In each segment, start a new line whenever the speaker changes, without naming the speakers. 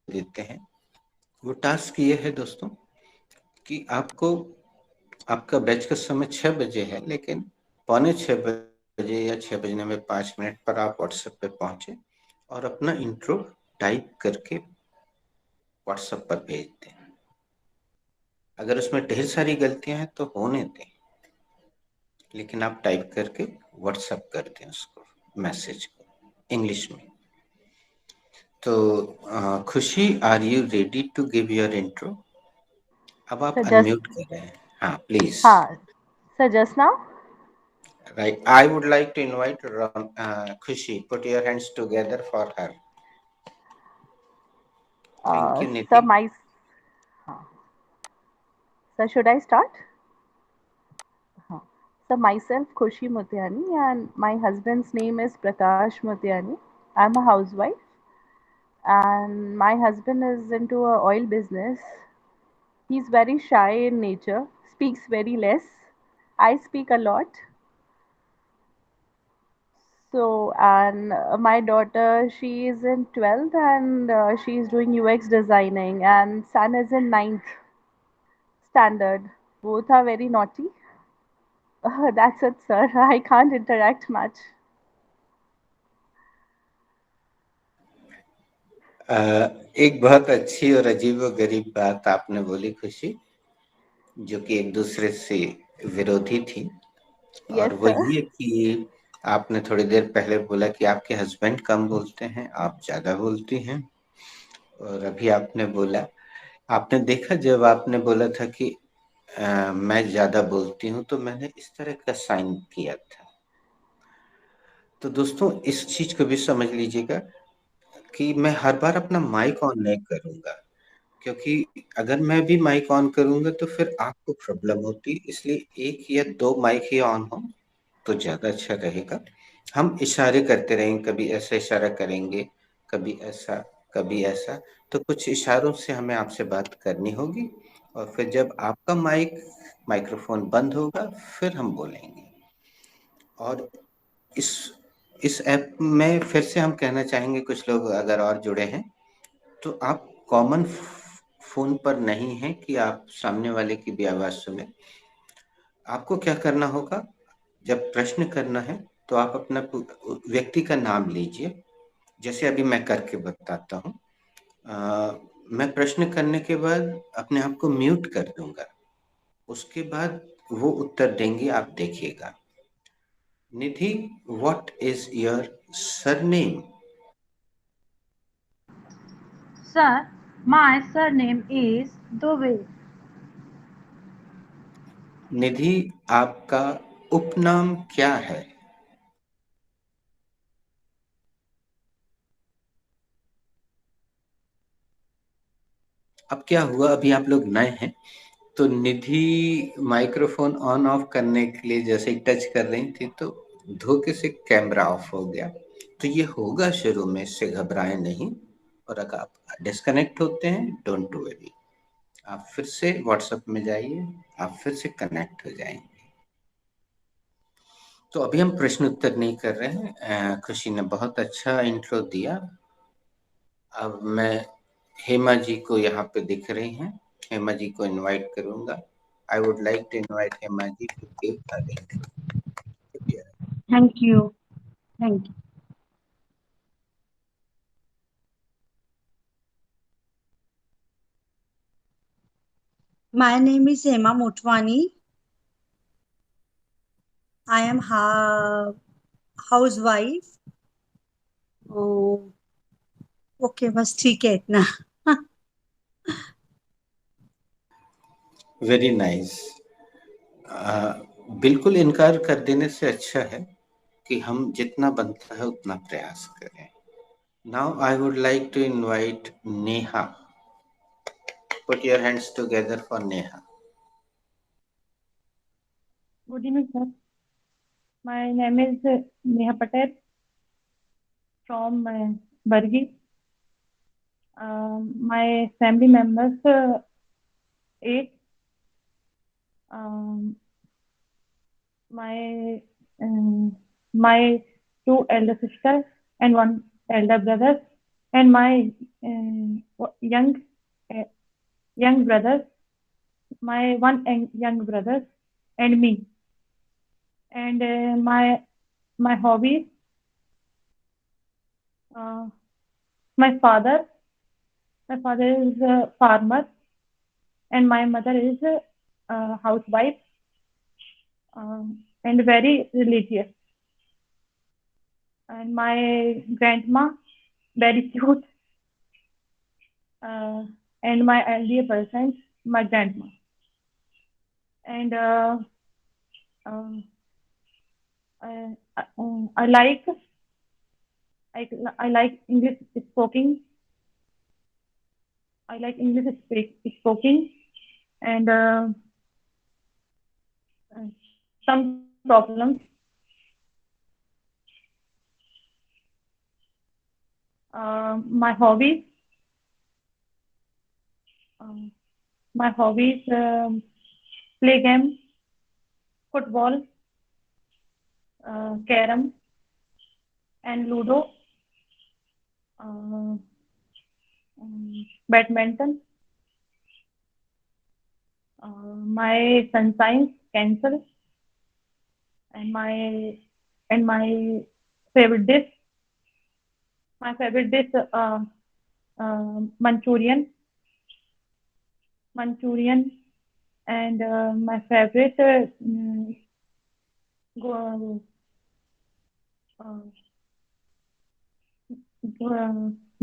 देते हैं। वो टास्क ये है दोस्तों कि आपको आपका बैच का समय 6 बजे है, लेकिन पौने 6 बजे या 6 बजने में 5 मिनट पर आप व्हाट्सएप पे पहुंचे और अपना इंट्रो टाइप करके व्हाट्सएप पर भेज दें। अगर उसमें ढेर सारी गलतियां हैं तो होने दें, लेकिन आप टाइप करके व्हाट्सएप कर दें उसको, मैसेज को इंग्लिश में। तो Khushi, are you ready to give your intro? अब आप
So just
अनम्यूट कर रहे हैं। हाँ please.
so just now.
Right. I would like to invite Khushi. Put your hands together for her. Thank you,
So
Nidhi.
my so should I start? Huh. So myself Khushi Motiani and my husband's name is Prakash Motiani. I'm a housewife and my husband is into a oil business. He's very shy in nature, speaks very less. I speak a lot. So, and my daughter, she is in 12th and she is doing UX designing, and son is in ninth standard. Both are very naughty. That's it, sir. I can't interact much.
एक बहुत अच्छी और अजीबोगरीब बात आपने बोली खुशी, जो कि एक दूसरे से विरोधी थी। और
Yes,
वो
sir.
ये कि आपने थोड़ी देर पहले बोला कि आपके हस्बैंड कम बोलते हैं, आप ज्यादा बोलती हैं। और अभी आपने बोला, आपने देखा जब आपने बोला था कि मैं ज्यादा बोलती हूँ, तो मैंने इस तरह का साइन किया था। तो दोस्तों इस चीज को भी समझ लीजिएगा कि मैं हर बार अपना माइक ऑन नहीं करूंगा, क्योंकि अगर मैं भी माइक ऑन करूंगा तो फिर आपको प्रॉब्लम होती, इसलिए एक या दो माइक ही ऑन हो तो ज्यादा अच्छा रहेगा। हम इशारे करते रहेंगे, कभी ऐसा इशारा करेंगे, कभी ऐसा, कभी ऐसा। तो कुछ इशारों से हमें आपसे बात करनी होगी, और फिर जब आपका माइक्रोफोन बंद होगा फिर हम बोलेंगे। और इस इस ऐप में फिर से हम कहना चाहेंगे, कुछ लोग अगर और जुड़े हैं, तो आप कॉमन फोन पर नहीं है कि आप सामने वाले की भी आवाज सुने। आपको क्या करना होगा, जब प्रश्न करना है तो आप अपना व्यक्ति का नाम लीजिए, जैसे अभी मैं करके बताता हूँ। मैं प्रश्न करने के बाद अपने आप को म्यूट कर दूंगा, उसके बाद वो उत्तर देंगे, आप देखिएगा। Nidhi, what is your surname?
Sir, my surname is Dove.
Nidhi, आपका उपनाम क्या है? अब क्या हुआ, अभी आप लोग नए हैं, तो निधि माइक्रोफोन ऑन ऑफ करने के लिए जैसे ही टच कर रही थी तो धोखे से कैमरा ऑफ हो गया। तो ये होगा शुरू में, इससे घबराएं नहीं। और अगर आप डिस्कनेक्ट होते हैं, डोंट वरी, आप फिर से व्हाट्सएप में जाइए, आप फिर से कनेक्ट हो जाएंगे। तो अभी हम प्रश्न उत्तर नहीं कर रहे हैं। खुशी ने बहुत अच्छा इंट्रो दिया। अब मैं हेमा जी को यहाँ पे दिख रही हैं, हेमा जी को इनवाइट करूंगा। I would like to invite Hema ji to give her intro.
Thank you. Thank you. My name is Hema Motwani. I am housewife. Oh, okay, बस ठीक है इतना.
Very nice. बिल्कुल इनकार कर देने से अच्छा है कि हम जितना बनता है उतना प्रयास करें। Now I would like to invite Neha. Put your hands together for Neha.
Good evening, sir. My name is Neha Patel from Bargi. My family members, 8. Um, my my two elder sisters and one elder brother, and my young brothers, my young brother, and me. And my hobbies, uh, my father. My father is a farmer, and my mother is a housewife, and very religious. And my grandma, very cute, uh, and my elder person, my grandma. And uh, I like I like English speaking. I like English speaking, and some problems. My hobbies. Um, my hobbies: play game, football, carom, and ludo, uh, badminton. My sun signs Cancer, and my favorite dish. My favorite dish Manchurian, Manchurian, and my favorite go, uh,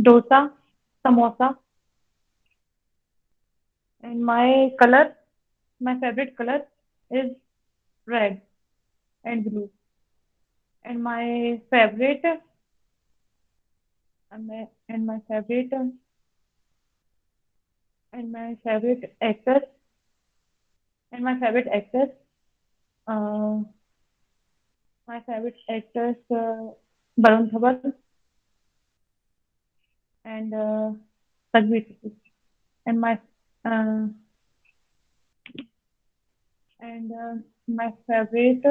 dosa, samosa, and my favorite color is red and blue, and my favorite and my favorite and my favorite actor and my favorite actor uh, my favorite actors Barun Dhawan and Ranveer Kapoor. And uh, my favorite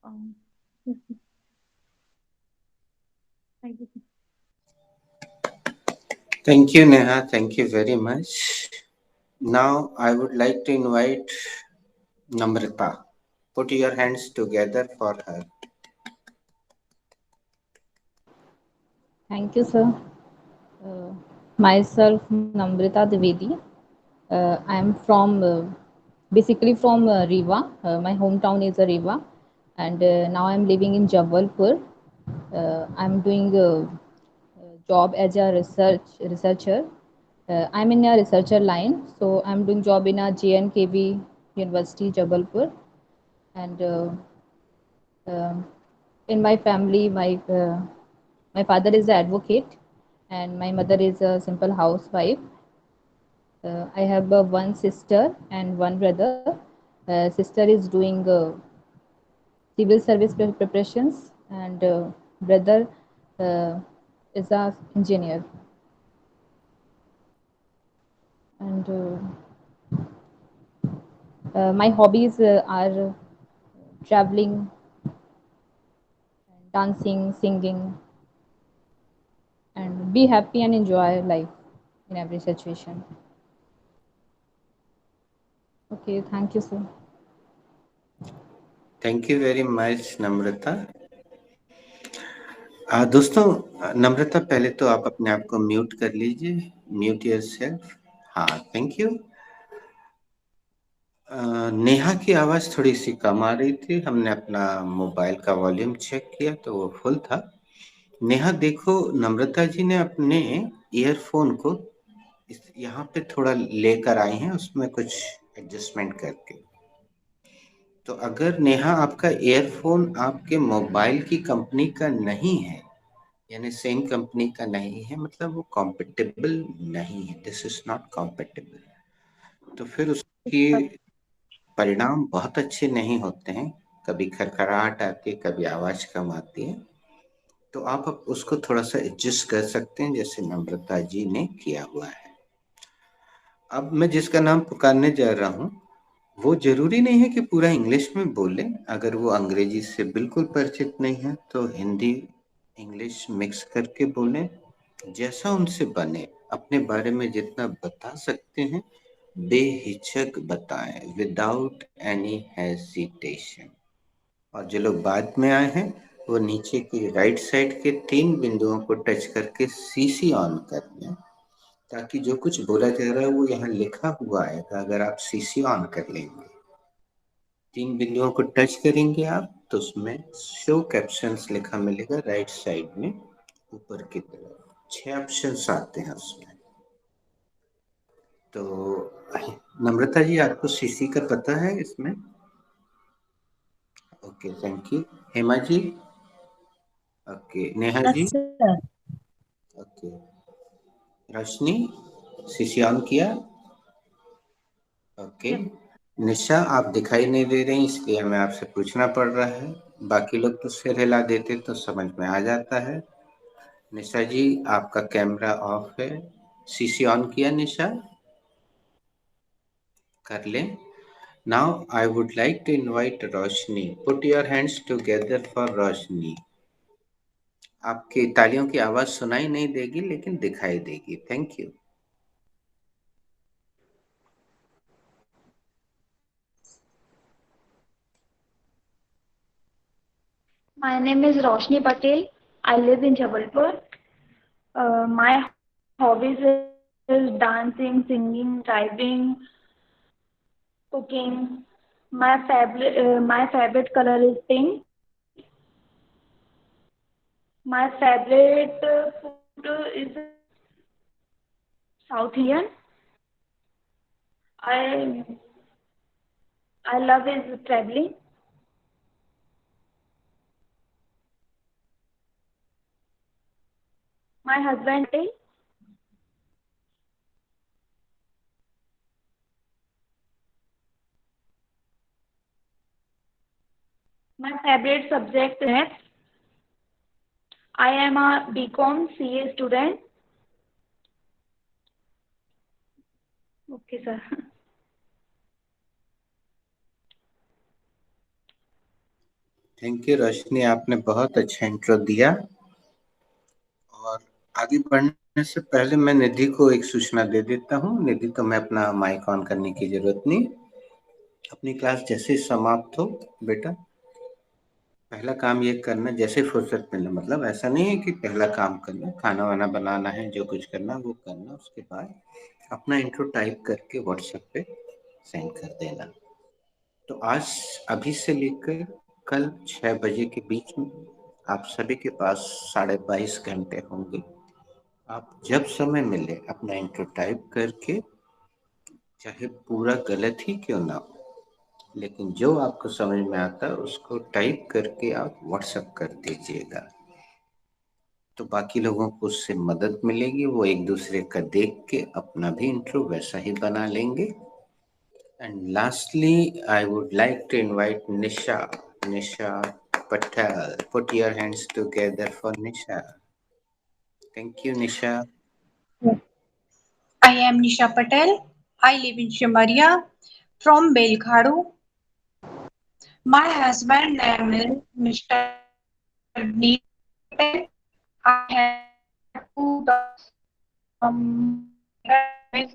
um, thank you.
Thank you, Neha. Thank you very much. Now, I would like to invite Namrata. Put your hands together for her.
Thank you, sir. Myself, Namrita Dwivedi. I am from basically from Rewa. My hometown is Rewa, and now I am living in Jabalpur. I am doing a job as a researcher. I'm in a researcher line, so I'm doing job in a JNKV University, Jabalpur, and um in my family, my father is an advocate, and my mother is a simple housewife. I have one sister and one brother. Sister is doing civil service preparations, and brother uh, is a engineer. And my hobbies are traveling, dancing, singing, and be happy and enjoy life in every situation. Okay, thank you, sir.
Thank you very much, Namrata. दोस्तों, नम्रता पहले तो आप अपने आप को mute कर लीजिए, mute yourself. हाँ, थैंक यू। नेहा की आवाज थोड़ी सी कम आ रही थी। हमने अपना मोबाइल का वॉल्यूम चेक किया तो वो फुल था। नेहा देखो, नम्रता जी ने अपने ईयरफोन को यहाँ पे थोड़ा लेकर आई हैं, उसमें कुछ एडजस्टमेंट करके। तो अगर नेहा आपका ईयरफोन आपके मोबाइल की कंपनी का नहीं है, यानी सेम कंपनी का नहीं है, मतलब वो कॉम्पेटेबल नहीं है, दिस इज नॉट कॉम्पेटेबल, तो फिर उसकी परिणाम बहुत अच्छे नहीं होते हैं। कभी खरखराहट आती है, कभी आवाज कम आती है। तो आप उसको थोड़ा सा एडजस्ट कर सकते हैं, जैसे नम्रता जी ने किया हुआ है। अब मैं जिसका नाम पुकारने जा रहा हूँ, वो जरूरी नहीं है कि पूरा इंग्लिश में बोले। अगर वो अंग्रेजी से बिल्कुल परिचित नहीं है तो हिंदी इंग्लिश मिक्स करके बोलें, जैसा उनसे बने। अपने बारे में जितना बता सकते हैं बेहिचक बताएं, विदाउट एनी हेजिटेशन। और जो लोग बाद में आए हैं वो नीचे की राइट साइड के 3 बिंदुओं को टच करके सीसी ऑन कर लें, ताकि जो कुछ बोला जा रहा है वो यहाँ लिखा हुआ आएगा। अगर आप सीसी ऑन कर लेंगे, 3 बिंदुओं को टच करेंगे आप, तो उसमें शो कैप्शंस लिखा मिलेगा राइट साइड में ऊपर की तरफ। 6 ऑप्शंस आते हैं उसमें। तो नम्रता जी, आपको सीसी का पता है इसमें? Okay, thank you. Hema ji? Okay, Neha ji?
Yes, sir.
Okay, Roshni CC on किया? ओके।
Yes.
निशा, आप दिखाई नहीं दे रही इसलिए हमें आपसे पूछना पड़ रहा है। बाकी लोग तो सिर हिला देते तो समझ में आ जाता है। निशा जी, आपका कैमरा ऑफ है। सीसी ऑन किया निशा? कर लें। Now I would like to invite Roshni. Put your hands together for Roshni. आपकी तालियों की आवाज सुनाई नहीं देगी लेकिन दिखाई देगी। Thank you.
My name is Roshni Patel. I live in Jabalpur. My hobbies is dancing, singing, driving, cooking. My favorite color is pink. My favorite food is South Indian. I I love is traveling. My husband is. My favorite subject is maths. I am a BCom CA student. Okay, sir.
Thank you Roshni, आपने बहुत अच्छा intro दिया। और आगे बढ़ने से पहले मैं निधि को एक सूचना दे देता हूँ। निधि, तो मैं अपना माइक ऑन करने की जरूरत नहीं। अपनी क्लास जैसे ही समाप्त हो बेटा, पहला काम ये करना, जैसे फुर्सत मिले, मतलब ऐसा नहीं है कि पहला काम करना, खाना वाना बनाना है, जो कुछ करना वो करना, उसके बाद अपना इंट्रो टाइप करके व्हाट्सएप पे सेंड कर देना। तो आज अभी से लेकर कल 6 बजे के बीच में आप सभी के पास 22.5 घंटे होंगे। आप जब समय मिले अपना इंट्रो टाइप करके, चाहे पूरा गलत ही क्यों ना हो, लेकिन जो आपको समझ में आता है उसको टाइप करके आप व्हाट्सएप कर दीजिएगा। तो बाकी लोगों को उससे मदद मिलेगी, वो एक दूसरे का देख के अपना भी इंट्रो वैसा ही बना लेंगे। And lastly I would like to invite Nisha. Nisha Patel. Put your hands together for Nisha. Thank you, Nisha.
I am Nisha Patel. I live in Shamaria from Belkhadu. My husband name is Mr. Neil Patel. I have two daughters. Is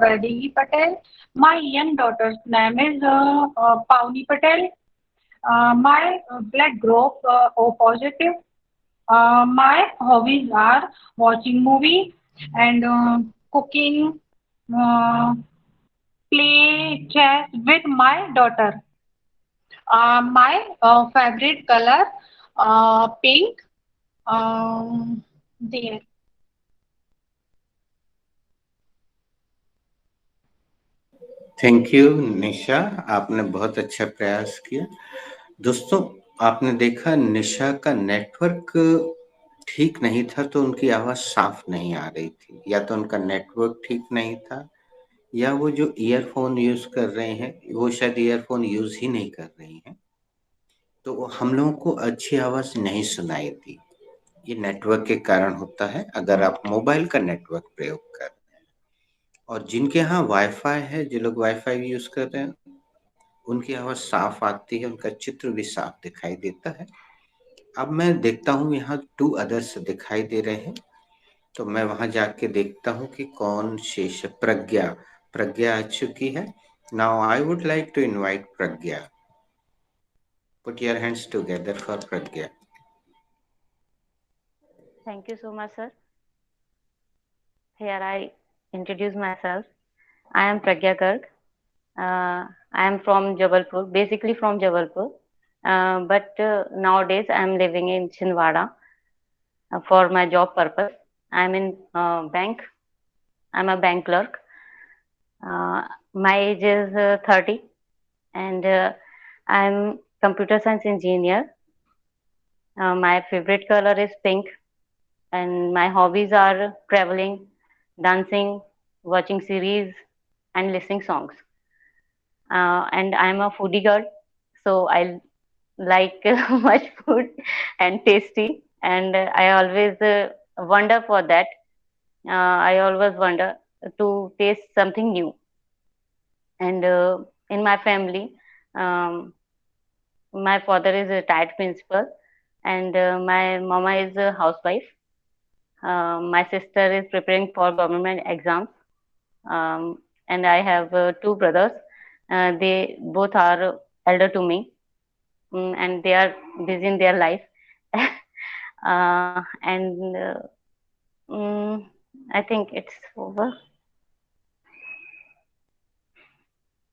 Vaidehi Patel. My young daughter's name is Pauni Patel. My blood group O positive. My hobbies are watching movie and cooking, uh, play chess with my daughter. My favorite color pink. There.
Thank you Nisha, आपने बहुत अच्छा प्रयास किया। दोस्तों, आपने देखा निशा का network ठीक नहीं था तो उनकी आवाज साफ नहीं आ रही थी, या तो उनका नेटवर्क ठीक नहीं था, या वो जो ईयरफोन यूज कर रहे हैं वो शायद ईयरफोन यूज ही नहीं कर रही हैं, तो हम लोगों को अच्छी आवाज नहीं सुनाई दी। ये नेटवर्क के कारण होता है अगर आप मोबाइल का नेटवर्क प्रयोग कर रहे हैं। और जिनके यहाँ वाईफाई है, जो लोग वाईफाई यूज कर रहे हैं, उनकी आवाज साफ आती है, उनका चित्र भी साफ दिखाई देता है। अब मैं देखता हूँ यहाँ 2 अदर्स दिखाई दे रहे हैं, तो मैं वहां जाके देखता हूँ कि कौन शेष है। प्रज्ञा आ चुकी है। Now I would like to invite Pragya. Put your hands together for Pragya.
Thank you so much, sir. Here I introduce myself. I am Pragya Garg. I am from Jabalpur, basically from Jabalpur. But nowadays I am living in Chinwada for my job purpose. I am in bank. I am a bank clerk. My age is 30 and I am computer science engineer. My favorite color is pink and my hobbies are traveling, dancing, watching series and listening songs. And I'm a foodie girl, so I like much food and tasty, and I always wonder for that. I always wonder to taste something new. And in my family, um, my father is a retired principal, and my mama is a housewife. My sister is preparing for government exams, and I have 2 brothers. They both are elder to me, and they are busy in their life. And mm, I think it's over.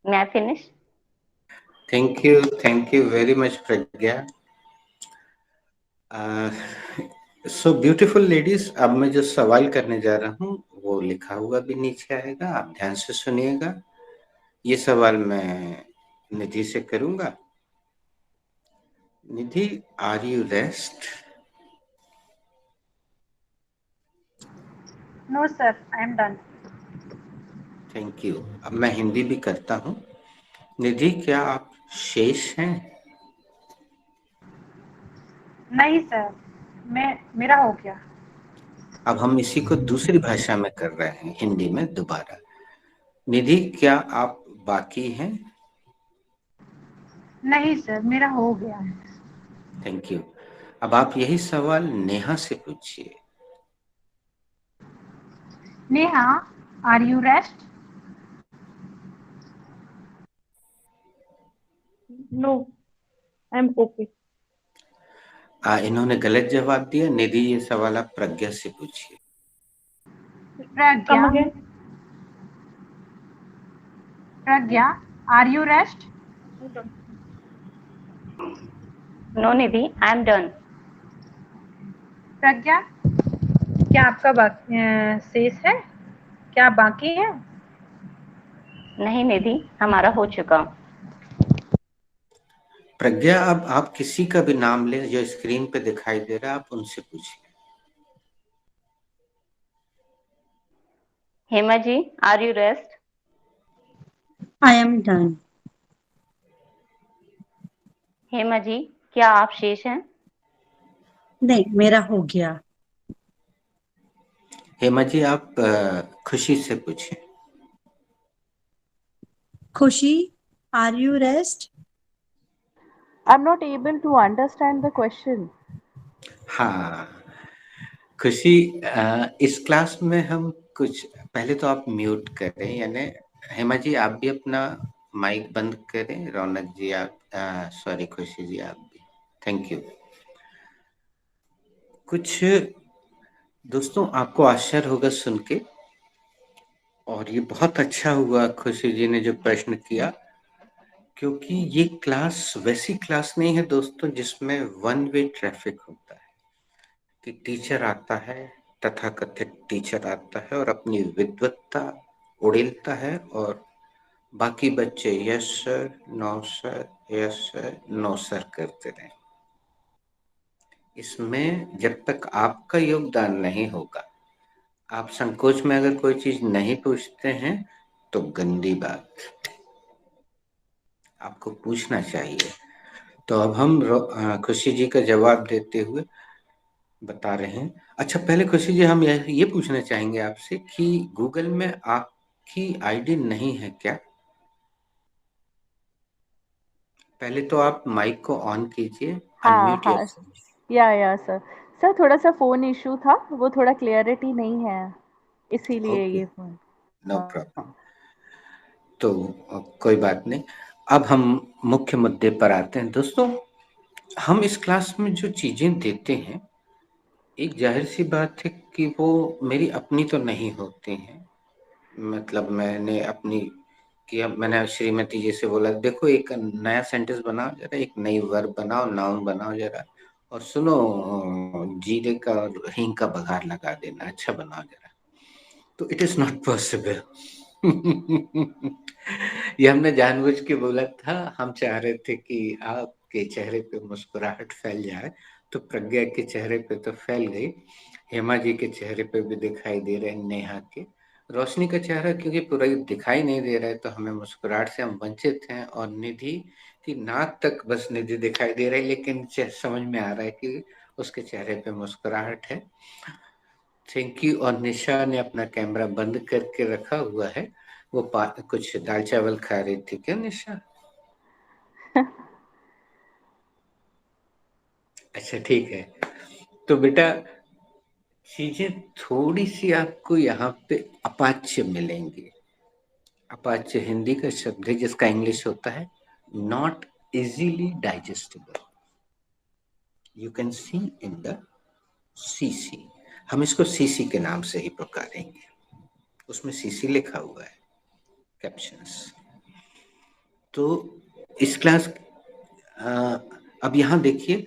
May I finish?
Thank you very much, Pragya. So beautiful ladies, अब मैं जो सवाल करने जा रहा हूँ वो लिखा हुआ भी नीचे आएगा, आप ध्यान से सुनिएगा। ये सवाल मैं निधि से करूंगा। Nidhi, are you rest?
No, sir, I am done.
Thank you. अब मैं हिंदी भी करता हूँ। निधि, क्या आप शेष हैं?
नहीं सर, मेरा हो गया।
अब हम इसी को दूसरी भाषा में कर रहे हैं, हिंदी में दोबारा। निधि, क्या आप बाकी हैं?
नहीं सर, मेरा हो गया है।
Thank you. अब आप यही सवाल नेहा से पूछिए।
Neha, are you rest?
No, I'm okay.
इन्होंने गलत जवाब दिया। निधि, ये सवाल आप प्रज्ञा से पूछिए।
Come again.
Pragya, are you rest?
No, Nidhi, I am done.
Pragya, क्या आपका शेष है? क्या आप बाकी है?
नहीं निधि, हमारा हो चुका।
प्रज्ञा, अब आप किसी का भी नाम लें जो स्क्रीन पे दिखाई दे रहा है, आप उनसे पूछिए।
Hema ji, are you rest?
I am done.
Hema ji, क्या आप शेष हैं?
नहीं, मेरा हो गया।
हेमा जी, आप खुशी से पूछिए।
खुशी, are you rest?
I'm not able to understand the question.
हाँ खुशी, इस क्लास में हम कुछ पहले तो आप म्यूट करें, यानी हेमा जी आप भी अपना माइक बंद करें। रौनक जी आप, सॉरी खुशी जी आप भी। Thank you. कुछ दोस्तों आपको आश्चर्य होगा सुन के, और ये बहुत अच्छा हुआ खुशी जी ने जो प्रश्न किया, क्योंकि ये क्लास वैसी क्लास नहीं है दोस्तों जिसमें वन वे ट्रैफिक होता है कि टीचर आता है, तथाकथित टीचर आता है और अपनी विद्वत्ता उड़ेलता है और बाकी बच्चे yes sir, no sir, yes sir, no sir करते रहे। इसमें जब तक आपका योगदान नहीं होगा, आप संकोच में अगर कोई चीज नहीं पूछते हैं तो गंदी बात, आपको पूछना चाहिए। तो अब हम खुशी जी का जवाब देते हुए बता रहे हैं। अच्छा, पहले खुशी जी हम ये पूछना चाहेंगे आपसे कि गूगल में आपकी आईडी नहीं है क्या? पहले तो आप माइक को ऑन कीजिए,
हाँ
अनम्यूट
हाँ
योरसेल्फ।
या सर थोड़ा सा फोन इशू था, वो थोड़ा क्लियरिटी नहीं है, इसीलिए
ओके,
ये फोन।
नो
हाँ
प्रॉब्लम। तो कोई बात नहीं। अब हम मुख्य मुद्दे पर आते हैं। दोस्तों, हम इस क्लास में जो चीजें देते हैं, एक जाहिर सी बात है कि वो मेरी अपनी तो नहीं होती हैं। मतलब मैंने अपनी किया, मैंने श्रीमती जी से बोला देखो एक नया सेंटेंस बनाओ जरा, एक नई वर्ब बनाओ, नाउन बनाओ जरा, और सुनो जीरे का और हींग का बघार लगा देना, अच्छा बनाओ जरा। तो इट इज नॉट पॉसिबल। ये हमने जानबूझ के बोला था। हम चाह रहे थे कि आपके चेहरे पे मुस्कुराहट फैल जाए, तो प्रज्ञा के चेहरे पे तो फैल गई, हेमा जी के चेहरे पे भी दिखाई दे रहे हैं, नेहा के, रोशनी का चेहरा क्योंकि पूरा दिखाई नहीं दे रहा है तो हमें मुस्कुराहट से हम वंचित हैं, और निधि की नाक तक बस निधि दिखाई दे रही है, लेकिन समझ में आ रहा है कि उसके चेहरे पे मुस्कुराहट है। Thank you. और निशा ने अपना कैमरा बंद करके रखा हुआ है, वो कुछ दाल चावल खा रही थी क्या निशा? अच्छा ठीक है। तो बेटा चीजें थोड़ी सी आपको यहाँ पे अपाच्य मिलेंगी। अपाच्य हिंदी का शब्द है जिसका इंग्लिश होता है not easily digestible. You can see in the CC. हम इसको सीसी के नाम से ही पुकारेंगे, उसमें सीसी लिखा हुआ है कैप्शंस। तो इस क्लास अब यहाँ देखिए,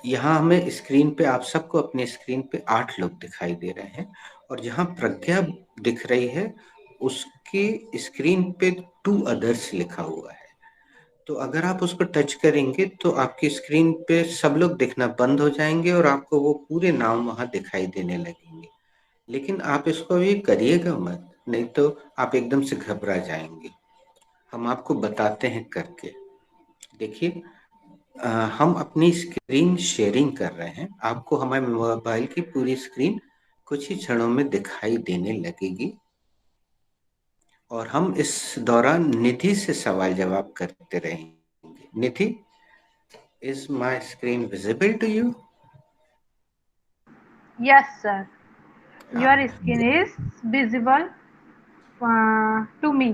यहाँ हमें स्क्रीन पे, आप सबको अपने स्क्रीन पे 8 लोग दिखाई दे रहे हैं, और जहाँ प्रज्ञा दिख रही है उसके स्क्रीन पे 2 अदर्स लिखा हुआ है। तो अगर आप उसको टच करेंगे तो आपकी स्क्रीन पे सब लोग दिखना बंद हो जाएंगे और आपको वो पूरे नाम वहां दिखाई देने लगेंगे। लेकिन आप इसको भी करिएगा मत, नहीं तो आप एकदम से घबरा जाएंगे। हम आपको बताते हैं करके। देखिए, हम अपनी स्क्रीन शेयरिंग कर रहे हैं, आपको हमारे मोबाइल की पूरी स्क्रीन कुछ ही क्षणों में दिखाई देने लगेगी, और हम इस दौरान निधि से सवाल जवाब करते रहेंगे। Nidhi, is my screen visible to you?
Yes, sir. Your
हाँ,
skin is visible to me.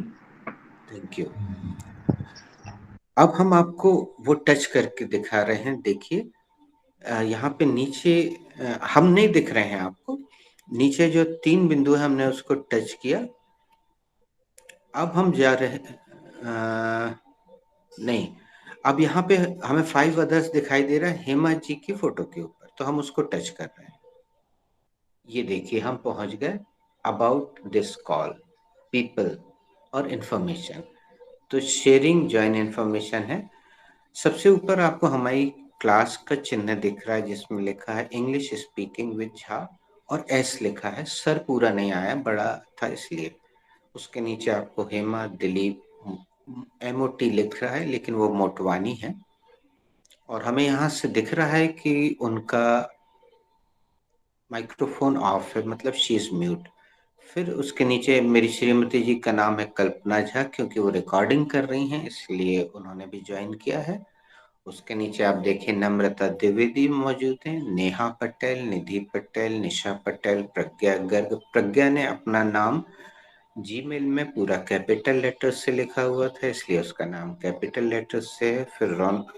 Thank you. अब हम आपको वो टच करके दिखा रहे हैं। देखिए, यहाँ पे नीचे हम नहीं दिख रहे हैं आपको, नीचे जो 3 बिंदु है हमने उसको टच किया। अब हम जा रहे हैं नहीं, अब यहाँ पे हमें 5 अदर्स दिखाई दे रहा है हेमा जी की फोटो के ऊपर, तो हम उसको टच कर रहे हैं। ये देखिए हम पहुंच गए अबाउट दिस कॉल, पीपल और इंफॉर्मेशन। तो शेयरिंग ज्वाइन इंफॉर्मेशन है। सबसे ऊपर आपको हमारी क्लास का चिन्ह दिख रहा है जिसमें लिखा है इंग्लिश स्पीकिंग विद झा, और एस लिखा है, सर पूरा नहीं आया, बड़ा था इसलिए। उसके नीचे आपको हेमा दिलीप MOT लिख रहा है, लेकिन वो मोटवानी है, और हमें यहाँ से दिख रहा है कि उनका माइक्रोफोन ऑफ है, मतलब शी इज म्यूट। फिर उसके नीचे मेरी श्रीमती जी का नाम है कल्पना झा, क्योंकि वो रिकॉर्डिंग कर रही हैं इसलिए उन्होंने भी ज्वाइन किया है। उसके नीचे आप देखिए नम्रता द्विवेदी मौजूद हैं, नेहा पटेल, निधि पटेल, निशा पटेल, प्रज्ञा गर्ग। प्रज्ञा ने अपना नाम जीमेल में पूरा कैपिटल लेटर से लिखा हुआ था, इसलिए उसका नाम कैपिटल लेटर से है। फिर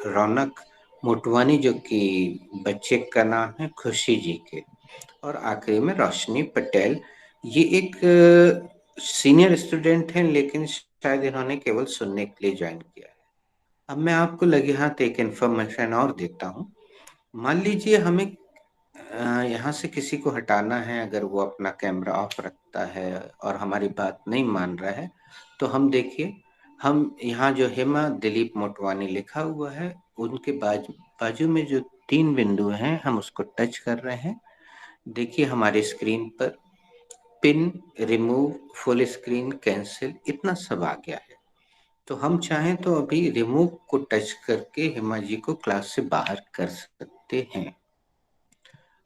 रौनक मोटवानी, जो कि बच्चे का नाम है खुशी जी के, और आखिरी में रोशनी पटेल। ये एक सीनियर स्टूडेंट हैं, लेकिन शायद इन्होंने केवल सुनने के लिए ज्वाइन किया है। अब मैं आपको लगे हाथ एक इन्फॉर्मेशन और देता हूँ। मान लीजिए हमें यहाँ से किसी को हटाना है, अगर वो अपना कैमरा ऑफ रखता है और हमारी बात नहीं मान रहा है, तो हम देखिए, हम यहाँ जो हेमा दिलीप मोटवानी लिखा हुआ है उनके बाजू में जो 3 बिंदु हैं हम उसको टच कर रहे हैं। देखिए हमारी स्क्रीन पर pin, remove, full screen, cancel, इतना सब आ गया है। तो हम चाहें तो अभी रिमूव को टच करके हेमा जी को क्लास से बाहर कर सकते हैं।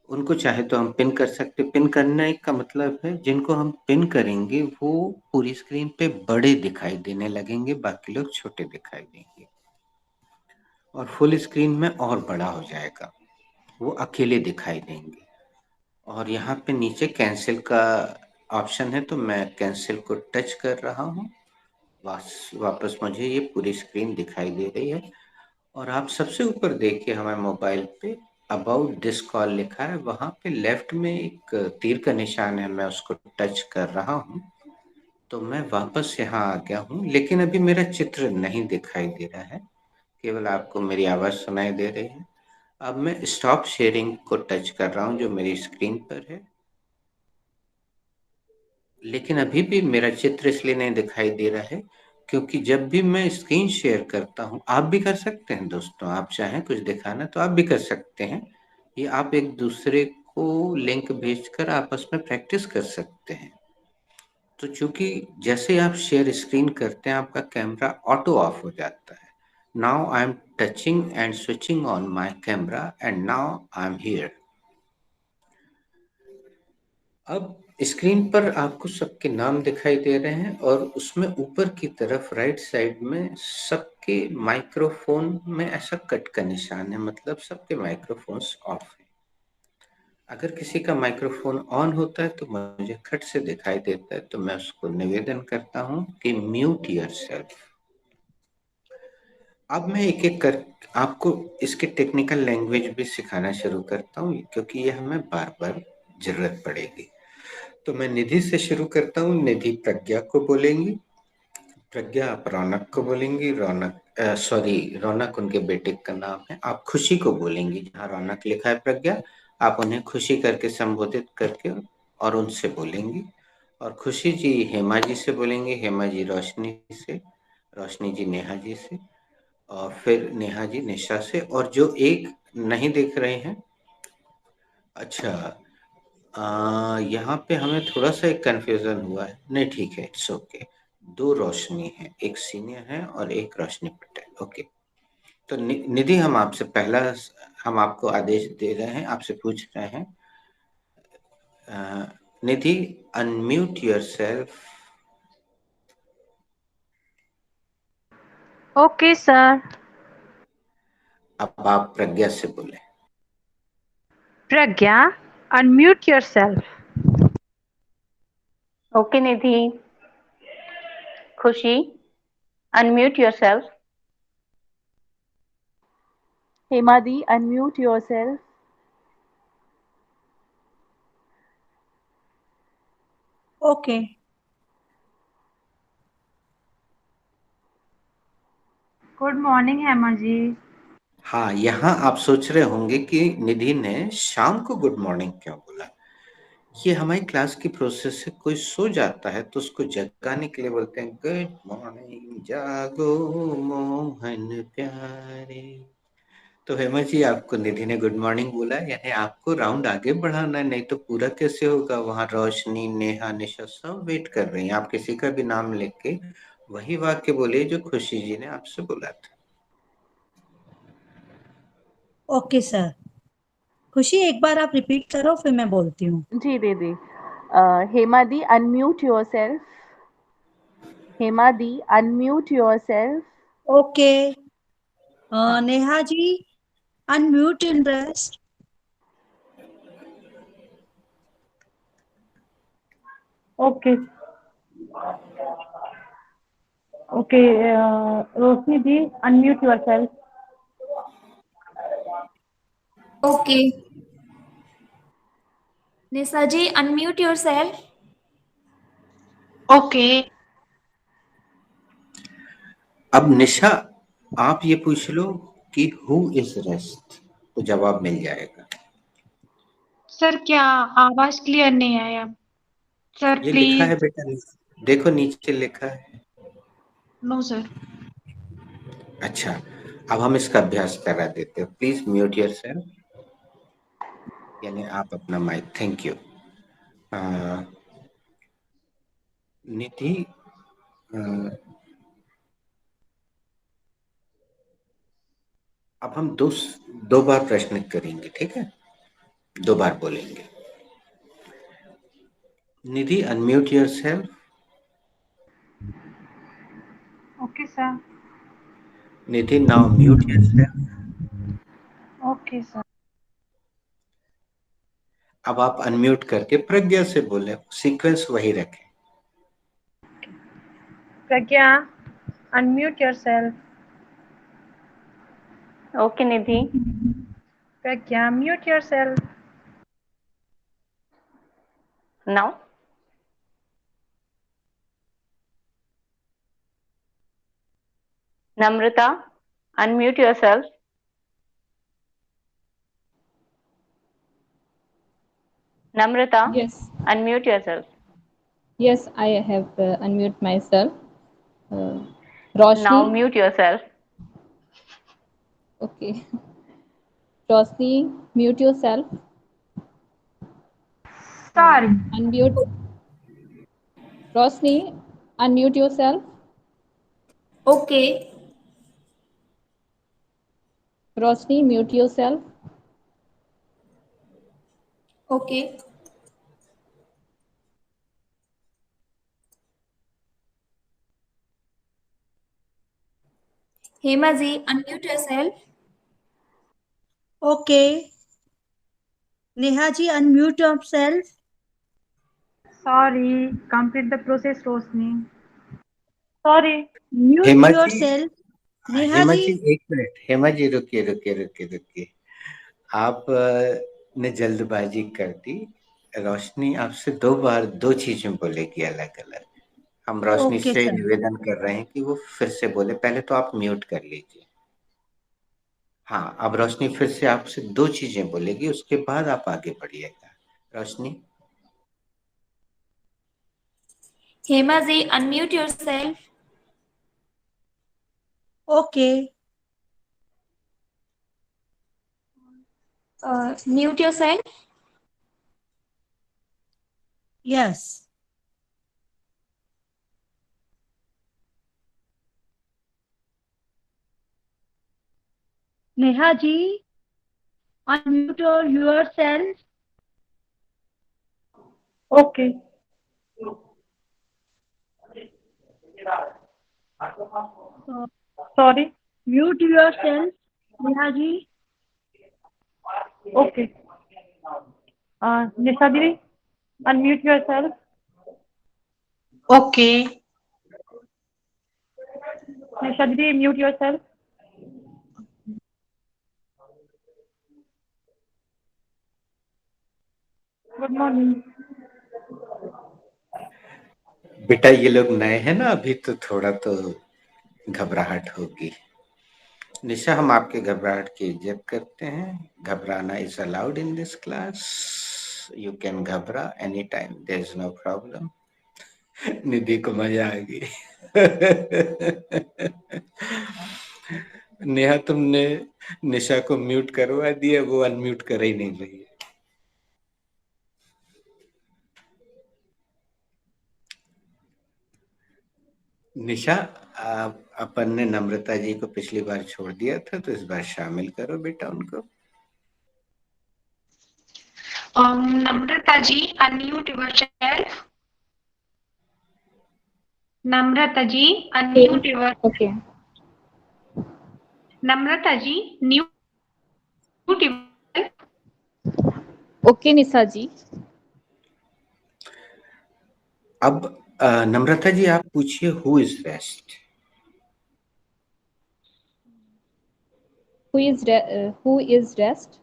उनको चाहे तो हम पिन कर सकते। पिन करने का मतलब है जिनको हम पिन करेंगे वो पूरी स्क्रीन पे बड़े दिखाई देने लगेंगे, बाकी लोग छोटे दिखाई देंगे, और फुल स्क्रीन में और बड़ा हो जाएगा। वो अकेले दिखाई देंगे। और यहाँ पे नीचे कैंसिल का ऑप्शन है, तो मैं कैंसिल को टच कर रहा हूँ। वापस मुझे ये पूरी स्क्रीन दिखाई दे रही है। और आप सबसे ऊपर देखिए हमारे मोबाइल पे अबाउट दिस कॉल लिखा है, वहां पे लेफ्ट में एक तीर का निशान है, मैं उसको टच कर रहा हूँ। तो मैं वापस यहाँ आ गया हूँ, लेकिन अभी मेरा चित्र नहीं दिखाई दे रहा है, केवल आपको मेरी आवाज सुनाई दे रही है। अब मैं स्टॉप शेयरिंग को टच कर रहा हूँ जो मेरी स्क्रीन पर है, लेकिन अभी भी मेरा चित्र इसलिए नहीं दिखाई दे रहा है क्योंकि जब भी मैं स्क्रीन शेयर करता हूँ, आप भी कर सकते हैं दोस्तों, आप चाहें कुछ दिखाना तो आप भी कर सकते हैं। ये आप एक दूसरे को लिंक भेजकर आपस में प्रैक्टिस कर सकते हैं। तो चूंकि जैसे आप शेयर स्क्रीन करते हैं आपका कैमरा ऑटो ऑफ हो जाता है। Now I am touching and switching on my camera and now I am here. अब स्क्रीन पर आपको सबके नाम दिखाई दे रहे हैं और उसमें ऊपर की तरफ राइट साइड में सबके माइक्रोफोन में ऐसा कट का निशान है, मतलब सबके माइक्रोफोन्स ऑफ हैं। अगर किसी का माइक्रोफोन ऑन होता है तो मुझे खट से दिखाई देता है, तो मैं उसको निवेदन करता हूं कि म्यूट योरसेल्फ। अब मैं एक एक कर आपको इसके टेक्निकल लैंग्वेज भी सिखाना शुरू करता हूँ, क्योंकि ये हमें बार बार जरूरत पड़ेगी। तो मैं निधि से शुरू करता हूँ। निधि प्रज्ञा को बोलेंगी, प्रज्ञा आप रौनक को बोलेंगी, रौनक उनके बेटे का नाम है। आप खुशी को बोलेंगी, जहाँ रौनक लिखा है प्रज्ञा, आप उन्हें खुशी करके संबोधित करके और उनसे बोलेंगी। और खुशी जी हेमा जी से बोलेंगी, हेमा जी रोशनी से, रोशनी जी नेहा जी से, और फिर नेहा जी निशा से। और जो एक नहीं दिख रहे हैं, अच्छा यहाँ पे हमें थोड़ा सा एक कंफ्यूजन हुआ है। नहीं ठीक है, इट्स ओके। दो रोशनी है, एक सीनियर है और एक रोशनी पटेल। ओके, तो निधि हम आपको आदेश दे रहे हैं, आपसे पूछ रहे हैं, Nidhi unmute yourself.
Okay sir.
अब आप प्रज्ञा से बोले।
Pragya unmute yourself.
Okay, Nidhi. Khushi, unmute yourself.
Hemadi, unmute yourself.
Okay.
Good morning Hema ji.
हाँ, यहाँ आप सोच रहे होंगे कि निधि ने शाम को गुड मॉर्निंग क्यों बोला। ये हमारी क्लास की प्रोसेस है, कोई सो जाता है तो उसको जगाने के लिए बोलते हैं गुड मॉर्निंग जागो मोहन प्यारे। तो हेमा जी आपको निधि ने गुड मॉर्निंग बोला, यानी आपको राउंड आगे बढ़ाना है, नहीं तो पूरा कैसे होगा। वहां रोशनी नेहा निशा सब वेट कर रही हैं, आप किसी का भी नाम लेके वही वाक्य बोलिए जो खुशी जी ने आपसे बोला था।
Okay sir. खुशी एक बार आप रिपीट करो फिर मैं बोलती हूँ।
जी दीदी। Hemadi, unmute yourself. Hemadi, unmute yourself.
Okay. Neha ji unmute interest.
Okay okay. Roshni ji unmute yourself.
Okay. Nisa ji, unmute yourself.
Okay.
अब निशा आप ये पूछ लो कि हु इज रेस्ट, तो जवाब मिल जाएगा।
सर क्या आवाज क्लियर नहीं आया? सर
ये लिखा है
प्लीज।
बेटा, देखो नीचे लिखा है।
No sir.
अच्छा, अब हम इसका अभ्यास करा देते हैं। प्लीज म्यूट योरसेल्फ, यानी आप अपना माइक। Thank you. निधि, अब हम दो बार प्रश्न करेंगे, ठीक है? दो बार बोलेंगे। Nidhi unmute yourself.
Okay sir.
Nidhi now mute yourself.
Okay sir.
अब आप अनम्यूट करके प्रज्ञा से बोले, सीक्वेंस वही रखें।
Pragya, unmute yourself.
Okay, Nidhi.
Pragya, mute yourself.
Now? Namrata, unmute yourself. Namrata,
Yes.
unmute yourself.
Yes, I have unmute myself. Roshni.
Now mute yourself.
Okay. Roshni, mute yourself.
Sorry.
Unmute. Roshni, unmute yourself.
Okay.
Roshni, mute yourself.
Okay. Hema ji, unmute yourself.
Okay. Neha ji, unmute yourself.
Sorry, complete the process, Rosni. Sorry.
Mute
Hema ji,
yourself. Neha
Hema
ji,
जी एक minute, Hema ji रुकिए। आप ने जल्दबाजी कर दी। रोशनी आपसे 2 बार 2 चीजें बोलेगी अलग अलग। हम रोशनी
ओके
से
सर।
निवेदन कर रहे हैं कि वो फिर से बोले। पहले तो आप म्यूट कर लीजिए। हाँ, अब रोशनी फिर से आपसे 2 चीजें बोलेगी, उसके बाद आप आगे बढ़िएगा। रोशनी।
Hema ji, unmute yourself.
Okay.
Mute yourself.
Yes.
Neha ji, unmute yourself. Okay. Sorry. Mute yourself, Neha ji. Okay. Nisha Didi, unmute yourself.
Okay.
Nisha Didi, mute yourself. Good morning.
बेटा ये लोग नए हैं ना अभी, तो थोड़ा तो घबराहट होगी। निशा, हम आपके घबराहट की इज्जत करते हैं। घबराना is allowed in this class. You can घबरा any time, there is no problem. Nidhi को मजा आ गई। नेहा, तुमने निशा को म्यूट करवा दिया, वो अनम्यूट कर ही नहीं रही है। निशा, अपन ने नम्रता जी को पिछली बार छोड़ दिया था, तो इस बार शामिल करो बेटा उनको।
Namrata ji, unmute yourself. Namrata ji, unmute yourself.
Okay.
Namrata ji, mute yourself.
Okay, Nisha ji.
अब नम्रता जी आप पूछिए, who is rest?
Who is rest?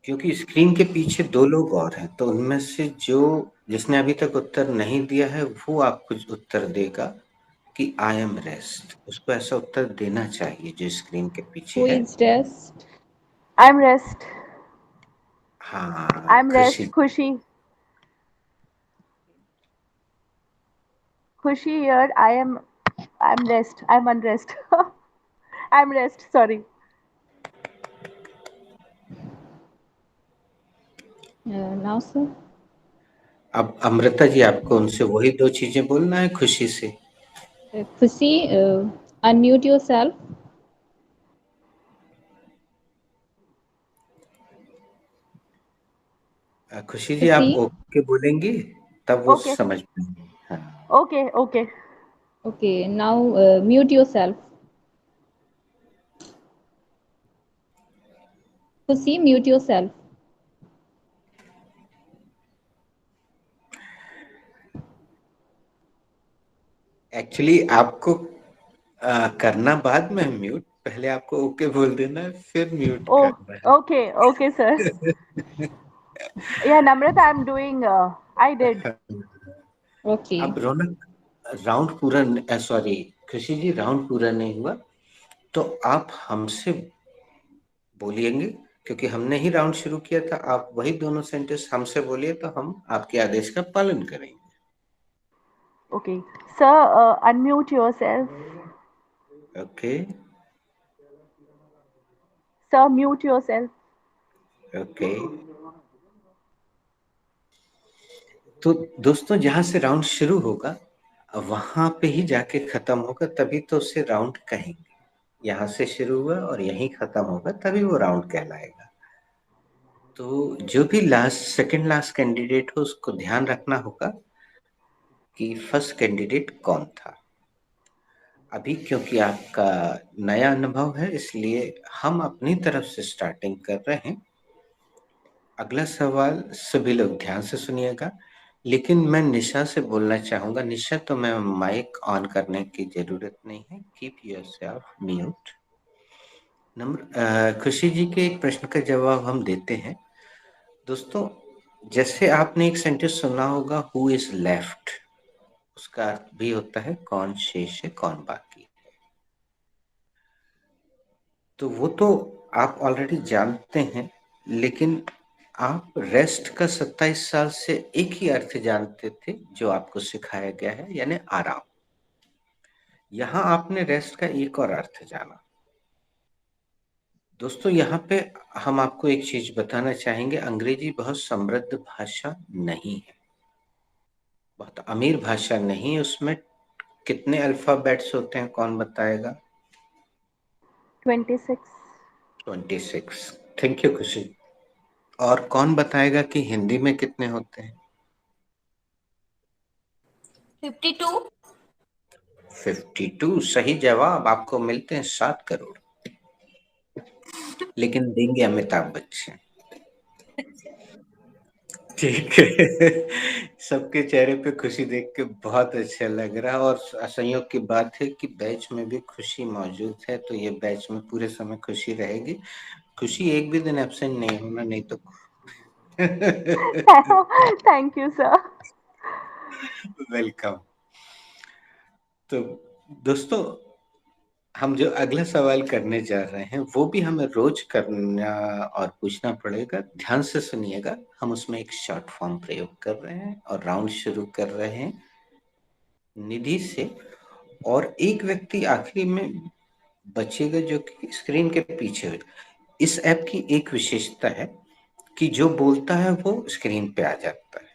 क्योंकि स्क्रीन के पीछे 2 लोग और हैं, तो उनमें से जिसने अभी तक उत्तर नहीं दिया है, वो आपको उत्तर देगा कि आई एम रेस्ट। उसको ऐसा उत्तर देना चाहिए जो स्क्रीन के पीछे
Who
है।
is rest?
I'm rest.
हाँ,
I'm
खुशी।
rest. Khushi. Khushi here. I'm rest. I'm unrest. I'm rest. Sorry.
Now, sir.
अब अमृता जी, आपको उनसे वही 2 चीजें बोलना है खुशी से।
Khushi, unmute yourself.
खुशी जी, आप
खुशी?
ओके बोलेंगी तब वो
Okay.
समझ पाएंगे। हाँ।
Okay. Okay.
Okay, now mute yourself. खुशी, म्यूट योरसेल्फ।
एक्चुअली आपको करना बाद में म्यूट, पहले आपको ओके बोल देना है, फिर म्यूट
Oh,
करना है।
okay, sir. Yeah, Namrata, I'm doing. I did.
Okay
अब रौनक, राउंड पूरा, सॉरी खुशी जी, राउंड पूरा नहीं हुआ तो आप हमसे बोलिएंगे, क्योंकि हमने ही राउंड शुरू किया था। आप वही दोनों सेंटेंस हमसे बोलिए तो हम आपके आदेश का पालन करेंगे।
Okay, sir, unmute yourself.
Okay
Sir, mute yourself.
Okay. तो दोस्तों, जहां से राउंड शुरू होगा वहां पे ही जाके खत्म होगा, तभी तो उसे राउंड कहेंगे। यहाँ से शुरू हुआ और यहीं खत्म होगा, तभी वो राउंड कहलाएगा। तो जो भी सेकंड लास्ट कैंडिडेट हो उसको ध्यान रखना होगा कि फर्स्ट कैंडिडेट कौन था। अभी क्योंकि आपका नया अनुभव है, इसलिए हम अपनी तरफ से स्टार्टिंग कर रहे हैं। अगला सवाल सभी लोग ध्यान से सुनिएगा, लेकिन मैं निशा से बोलना चाहूंगा। निशा, तो मैं माइक ऑन करने की जरूरत नहीं है, कीप योरसेल्फ म्यूट। खुशी जी के एक प्रश्न का जवाब हम देते हैं। दोस्तों, जैसे आपने एक सेंटेंस सुना होगा, हु इज लेफ्ट, उसका अर्थ भी होता है कौन शेष है, कौन बाकी। तो वो तो आप ऑलरेडी जानते हैं, लेकिन आप रेस्ट का 27 साल से एक ही अर्थ जानते थे जो आपको सिखाया गया है, यानी आराम। यहां आपने रेस्ट का एक और अर्थ जाना। दोस्तों, यहाँ पे हम आपको एक चीज बताना चाहेंगे, अंग्रेजी बहुत समृद्ध भाषा नहीं है, बहुत अमीर भाषा नहीं है। उसमें कितने अल्फाबेट्स होते हैं, कौन बताएगा?
26.
26। थैंक यू खुशी। और कौन बताएगा कि हिंदी में कितने होते हैं?
52.
52 सही जवाब। आपको मिलते हैं 7 करोड़, लेकिन देंगे अमिताभ बच्चन। ठीक है। सबके चेहरे पे खुशी देख के बहुत अच्छा लग रहा है, और संयोग की बात है कि बैच में भी खुशी मौजूद है, तो ये बैच में पूरे समय खुशी रहेगी। खुशी, एक भी दिन एब्सेंट नहीं होना, नहीं तो
Thank you, sir.
वेलकम। तो दोस्तों, हम जो अगला सवाल करने जा रहे हैं वो भी हमें रोज करना और पूछना पड़ेगा। ध्यान से सुनिएगा, हम उसमें एक शॉर्ट फॉर्म प्रयोग कर रहे हैं और राउंड शुरू कर रहे हैं निधि से, और एक व्यक्ति आखिरी में बचेगा जो कि स्क्रीन के पीछे हो। इस ऐप की एक विशेषता है कि जो बोलता है वो स्क्रीन पे आ जाता है,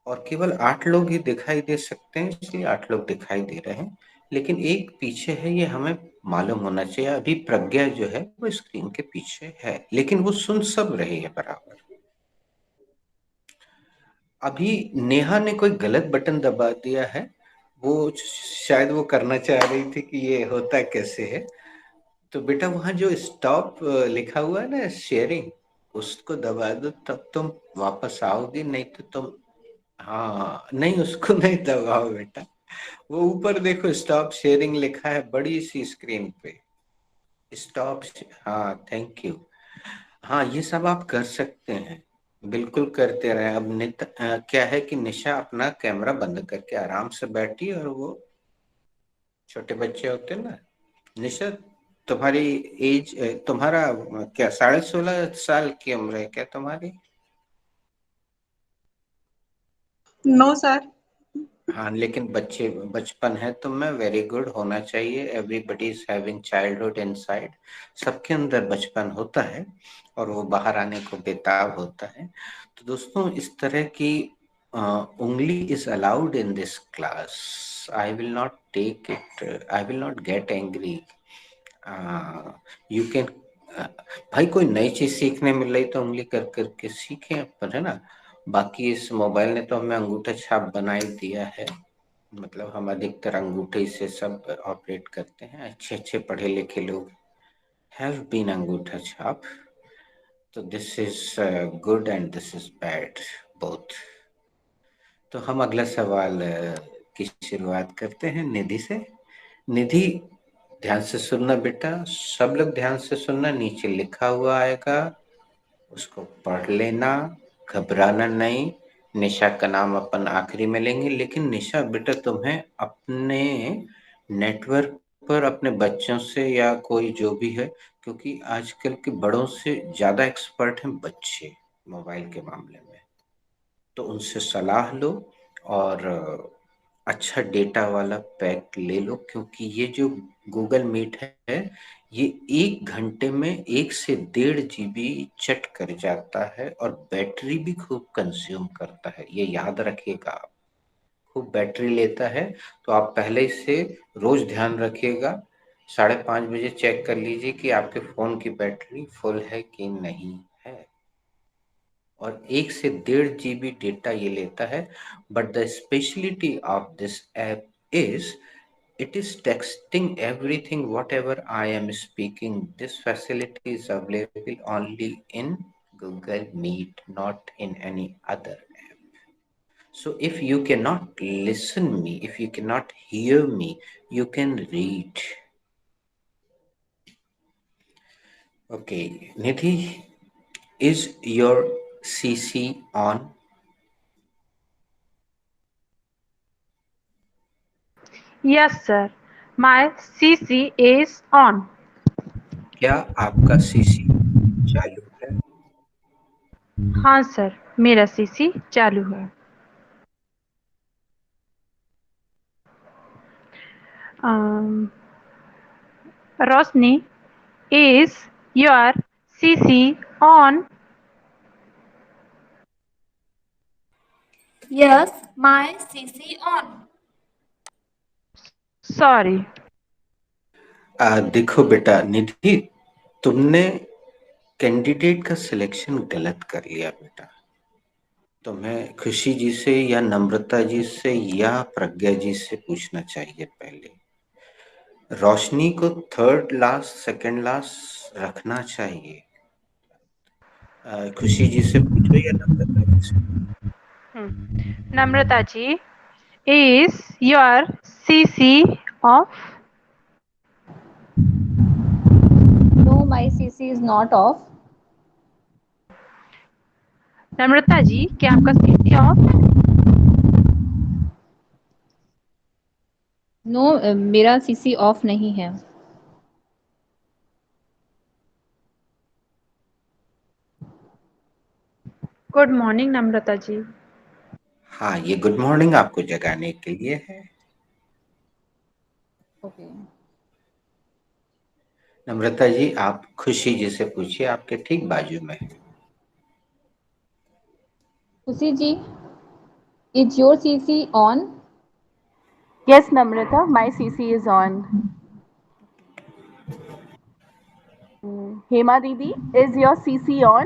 और केवल 8 लोग ही दिखाई दे सकते हैं, इसलिए 8 लोग दिखाई दे रहे हैं, लेकिन एक पीछे है, ये हमें मालूम होना चाहिए। अभी प्रज्ञा जो है वो स्क्रीन के पीछे है, लेकिन वो सुन सब रही है बराबर। अभी नेहा ने कोई गलत बटन दबा दिया है, वो शायद वो करना चाह रही थी कि ये होता कैसे है। तो बेटा, वहां जो स्टॉप लिखा हुआ है ना, शेयरिंग, उसको दबा दो, तब तुम वापस आओगी, नहीं तो तुम, हाँ नहीं, उसको नहीं दबाओ बेटा। वो ऊपर देखो, स्टॉप शेयरिंग लिखा है बड़ी सी स्क्रीन पे, स्टॉप। हाँ, थैंक यू। हाँ, ये सब आप कर सकते हैं, बिल्कुल करते रहे। अब क्या है कि निशा अपना कैमरा बंद करके आराम से बैठी, और वो छोटे बच्चे होते हैं ना। निशा, तुम्हारी एज, तुम्हारा क्या 16.5 साल की उम्र है क्या तुम्हारी?
No, sir.
हाँ, लेकिन बच्चे बचपन है तुम में, वेरी गुड, होना चाहिए। Everybody is having childhood inside, सबके अंदर बचपन होता है और वो बाहर आने को बेताब होता है। तो दोस्तों, इस तरह की उंगली is allowed in this class. I will not take it, I will not get angry. You can, भाई कोई नई चीज सीखने मिल रही तो उंगली कर करके सीखें अपन, है ना। बाकी इस मोबाइल ने तो हमें अंगूठा छाप बना ही दिया है, मतलब हम अधिकतर अंगूठे से सब ऑपरेट करते हैं। अच्छे अच्छे पढ़े लिखे लोग हैव बीन अंगूठा छाप। तो this is good and this is bad both. तो हम अगला सवाल की शुरुआत करते हैं निधि से। निधि, ध्यान से सुनना बेटा, सब लोग ध्यान से सुनना, नीचे लिखा हुआ आएगा, उसको पढ़ लेना, घबराना नहीं। निशा का नाम अपन आखिरी में लेंगे, लेकिन निशा बेटा तुम्हें अपने नेटवर्क पर अपने बच्चों से या कोई जो भी है, क्योंकि आजकल के बड़ों से ज्यादा एक्सपर्ट हैं बच्चे मोबाइल के मामले में, तो उनसे सलाह लो और अच्छा डेटा वाला पैक ले लो, क्योंकि ये जो गूगल मीट है ये 1 घंटे में 1 से 1.5 GB चट कर जाता है और बैटरी भी खूब कंज्यूम करता है, ये याद रखिएगा आप। खूब बैटरी लेता है, तो आप पहले से रोज ध्यान रखिएगा, 5:30 बजे चेक कर लीजिए कि आपके फोन की बैटरी फुल है कि नहीं है। और 1 से 1.5 GB डेटा ये लेता है। But the speciality of this app is it is texting everything whatever I am speaking. This facility is available only in Google Meet, not in any other app. So if you cannot listen me, if you cannot hear me, you can read. Okay, Nidhi, is your CC on?
Yes, sir. My CC is on.
क्या आपका CC चालू है?
हाँ sir, मेरा CC चालू है। रोशनी, is your CC on?
Yes, my CC on.
Sorry.
देखो बेटा निधि, तुमने कैंडिडेट का सिलेक्शन गलत कर लिया बेटा। तुम्हें खुशी जी से या नम्रता जी से या प्रज्ञा जी से पूछना चाहिए पहले। रोशनी को थर्ड लास्ट सेकंड लास्ट रखना चाहिए। खुशी जी से पूछो या नम्रता जी से।
Namrata ji, is your CC off?
No, my CC is not off.
नम्रता जी, क्या आपका CC ऑफ है?
No, मेरा CC ऑफ नहीं है।
गुड मॉर्निंग नम्रता जी।
हाँ, ये गुड मॉर्निंग आपको जगाने के लिए है।
Okay.
नम्रता जी, आप खुशी जी से पूछिए, आपके ठीक बाजू में है।
खुशी जी, is your CC on?
Yes, Namrata, my CC is on. Hema Didi, is your CC on?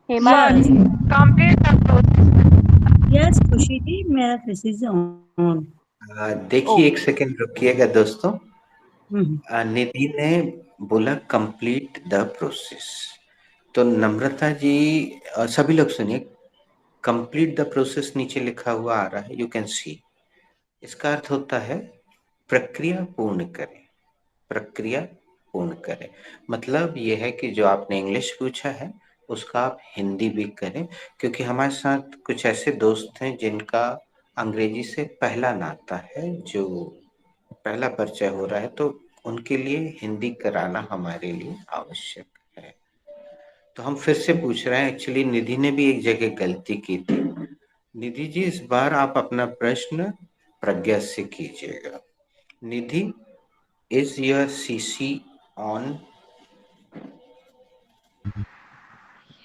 Hema
Yes.
Didi.
Complete the process.
Yes, खुशी जी, मेरा CC is on.
देखिए, एक सेकंड रुकिएगा दोस्तों।
हम्म।
निधि ने बोला कंप्लीट द प्रोसेस, तो नम्रता जी सभी लोग सुनिए, कंप्लीट द प्रोसेस नीचे लिखा हुआ आ रहा है, यू कैन सी। इसका अर्थ होता है प्रक्रिया पूर्ण करें, प्रक्रिया पूर्ण करें। मतलब यह है कि जो आपने इंग्लिश पूछा है उसका आप हिंदी भी करें, क्योंकि हमारे साथ कुछ ऐसे दोस्त हैं जिनका अंग्रेजी से पहला नाता है, जो पहला परिचय हो रहा है, तो उनके लिए हिंदी कराना हमारे लिए आवश्यक है। तो हम फिर से पूछ रहे हैं, एक्चुअली निधि ने भी एक जगह गलती की थी। निधि जी, इस बार आप अपना प्रश्न प्रज्ञा से कीजिएगा। Nidhi, is your CC on?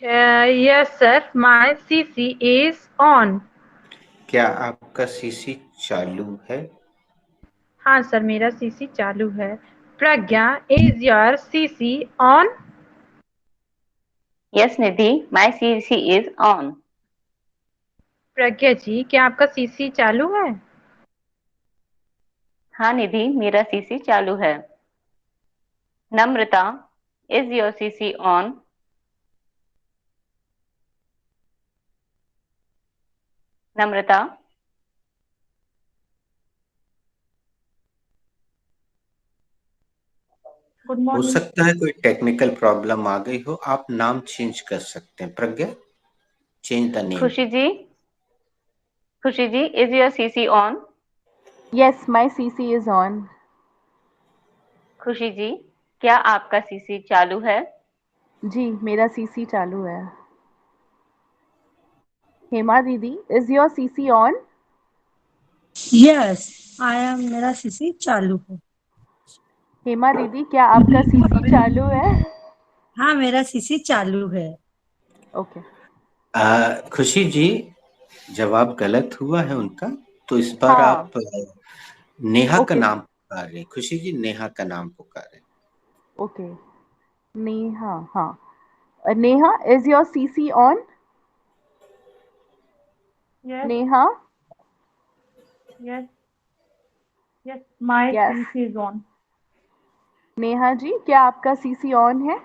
Yes, sir. My CC is on.
क्या आपका CC चालू है?
हाँ सर, मेरा CC चालू है। प्रज्ञा, is your CC on?
Yes, Nidhi, my CC is on.
प्रज्ञा जी, क्या आपका CC चालू है?
हाँ निधि, मेरा CC चालू है। Namrata, is your CC on? Namrata.
Good
हो
मॉर्निंग।
सकता है कोई टेक्निकल प्रॉब्लम आ गई हो, आप नाम चेंज कर सकते हैं। Pragya, change the name.
Khushi ji, Khushi ji, is your CC on?
Yes, my CC is on.
खुशी जी, क्या आपका सीसी चालू है?
जी, मेरा CC चालू है। हेमा दीदी, is your CC on?
Yes, I M, मेरा सीसी चालू है।
हेमा दीदी, क्या आपका CC चालू है?
हाँ, मेरा सीसी चालू है।
ओके।
खुशी जी, जवाब गलत हुआ है उनका, तो इस बार
हाँ,
आप नेहा का
ओके,
नाम पुकार रहे हैं। खुशी जी, नेहा का नाम पुकार रहे हैं।
ओके। नेहा, हाँ। Neha, is your CC on?
Yes
Neha,
yes yes, my
yes.
CC is on.
Neha ji, क्या आपका CC ऑन है?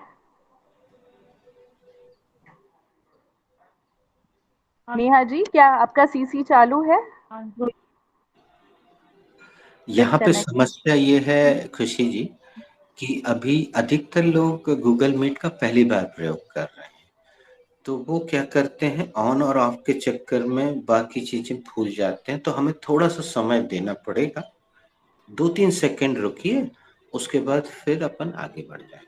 नेहा जी, क्या आपका CC चालू है?
यहाँ पे
डिस्कनेक्ट।
समस्या ये है खुशी जी कि अभी अधिकतर लोग गूगल मीट का पहली बार प्रयोग कर रहे हैं, तो वो क्या करते हैं, ऑन और ऑफ के चक्कर में बाकी चीजें भूल जाते हैं। तो हमें थोड़ा सा समय देना पड़ेगा, 2-3 सेकंड रुकिए, उसके बाद फिर अपन आगे बढ़ जाए।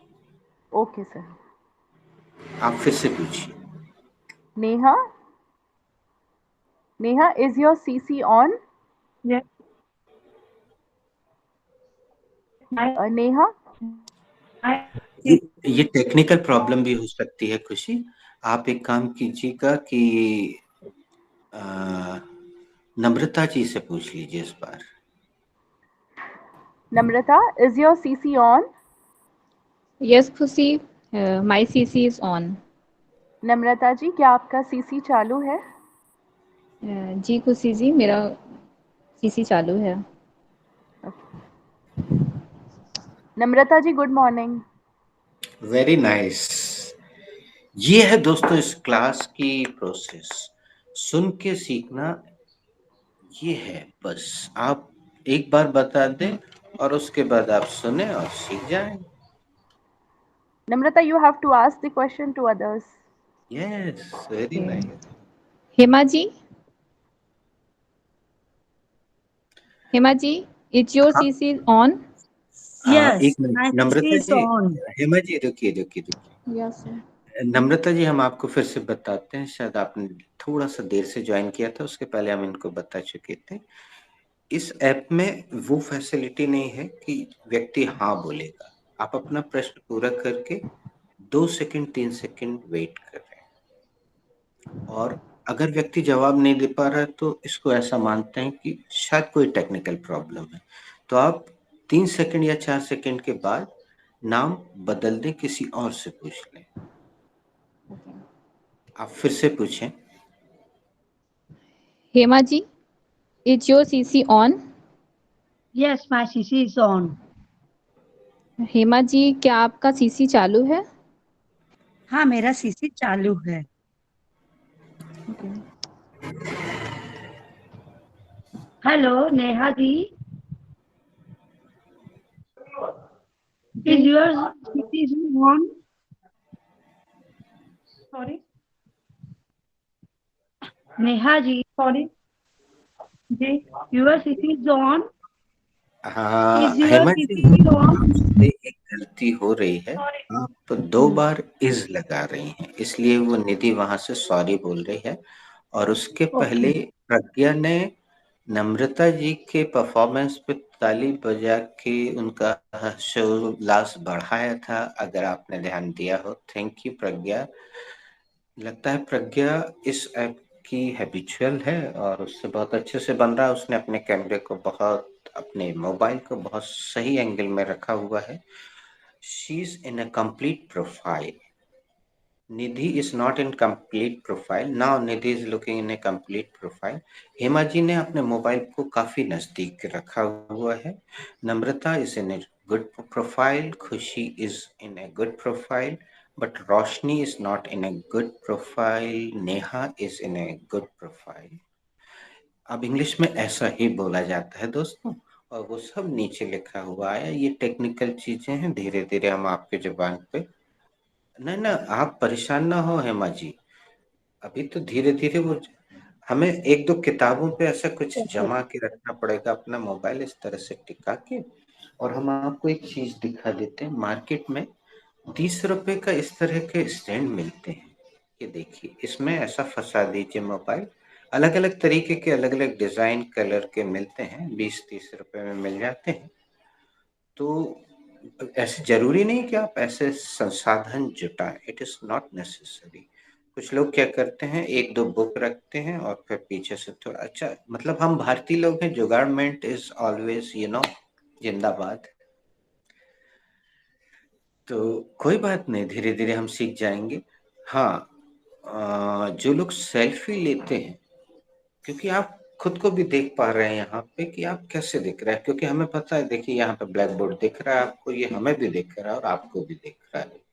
Okay sir.
आप फिर से पूछिए।
Neha, Neha, is your CC on?
Yes,
Neha,
ये टेक्निकल प्रॉब्लम भी हो सकती है खुशी। आप एक काम कीजिएगा कि नम्रता जी से पूछ लीजिए इस बार।
नम्रता, is your CC on?
Yes, Khushi, my CC is on.
नम्रता जी, क्या आपका CC चालू है?
जी खुशी जी, मेरा सीसी चालू है।
नम्रता जी, गुड मॉर्निंग।
Very nice. ये है दोस्तों इस क्लास की प्रोसेस, सुन के सीखना। ये है बस, आप एक बार बता दें और उसके बाद आप सुने और सीख जाएं।
Namrata, you have to ask the question to others.
Yes, very nice.
Hema ji, is your
हाँ,
CC on?
एक
yes,
minute
my CC
Namrata
is
ji.
On.
Hema ji, रुकिए।
Yes, sir.
नम्रता जी, हम आपको फिर से बताते हैं, शायद आपने थोड़ा सा देर से ज्वाइन किया था, उसके पहले हम इनको बता चुके थे। इस ऐप में वो फैसिलिटी नहीं है कि व्यक्ति हाँ बोलेगा। आप अपना प्रश्न पूरा करके 2 सेकंड 3 सेकंड वेट कर रहे हैं, और अगर व्यक्ति जवाब नहीं दे पा रहा है तो इसको ऐसा मानते हैं कि शायद कोई टेक्निकल प्रॉब्लम है। तो आप 3 सेकंड या 4 सेकंड के बाद नाम बदल दें, किसी और से पूछ लें। आप फिर से पूछें।
Hema ji, is your CC on?
Yes, my CC is on.
Hema ji, क्या आपका सीसी चालू है?
हाँ, मेरा सीसी चालू है।
Hello Neha ji, is your CC on?
Sorry
Neha ji,
sorry ji,
your CC is on?
हाँ
is your
Hema ji,
CC on?
आपसे एक गलती हो रही है।
सॉरी।
आप 2 बार इज लगा रही हैं, इसलिए वो निधि वहां से सॉरी बोल रही है। और उसके पहले
ओके।
प्रज्ञा ने नम्रता जी के परफॉर्मेंस पे ताली बजा के उनका हर्षोल्लास बढ़ाया था, अगर आपने ध्यान दिया हो। थैंक यू प्रज्ञा। लगता है प्रज्ञा इस ऐप की हैबिचुअल है और उससे बहुत अच्छे से बन रहा है। उसने अपने कैमरे को अपने मोबाइल को बहुत सही एंगल में रखा हुआ है। She is in a complete profile. Nidhi is not in complete profile. Now Nidhi is looking in a complete profile. Hema ji ने अपने मोबाइल को काफी नजदीक रखा हुआ है। Namrata is in a good profile. खुशी is in a good profile. But Roshni is not in a good profile. Neha is in a good profile. अब इंग्लिश में ऐसा ही बोला जाता है दोस्तों, और वो सब नीचे लिखा हुआ है। ये टेक्निकल चीजें हैं, धीरे धीरे हम आपके जुबान पे। नहीं ना, आप परेशान ना हो हेमा जी, अभी तो धीरे धीरे वो हमें एक दो किताबों पे ऐसा कुछ जमा के रखना पड़ेगा, अपना मोबाइल इस तरह से टिका के। और हम आपको एक चीज दिखा देते हैं, मार्केट में 30 रुपए का इस तरह के स्टैंड मिलते हैं। ये देखिए, इसमें ऐसा फंसा दीजिए मोबाइल, अलग अलग तरीके के अलग अलग डिजाइन कलर के मिलते हैं, 20-30 रुपए में मिल जाते हैं। तो ऐसे जरूरी नहीं कि आप ऐसे संसाधन जुटाएं, इट इज नॉट नेसेसरी। कुछ लोग क्या करते हैं, एक दो बुक रखते हैं और फिर पीछे से थोड़ा, अच्छा मतलब हम भारतीय लोग हैं, जुगाड़मेंट इज ऑलवेज जिंदाबाद। तो कोई बात नहीं, धीरे धीरे हम सीख जाएंगे। हाँ, जो लोग सेल्फी लेते हैं, क्योंकि आप खुद को भी देख पा रहे हैं यहाँ पे कि आप कैसे दिख रहे हैं, क्योंकि हमें पता है, देखिए यहाँ पे ब्लैक बोर्ड दिख रहा है आपको, ये हमें भी दिख रहा है और आपको भी दिख रहा है।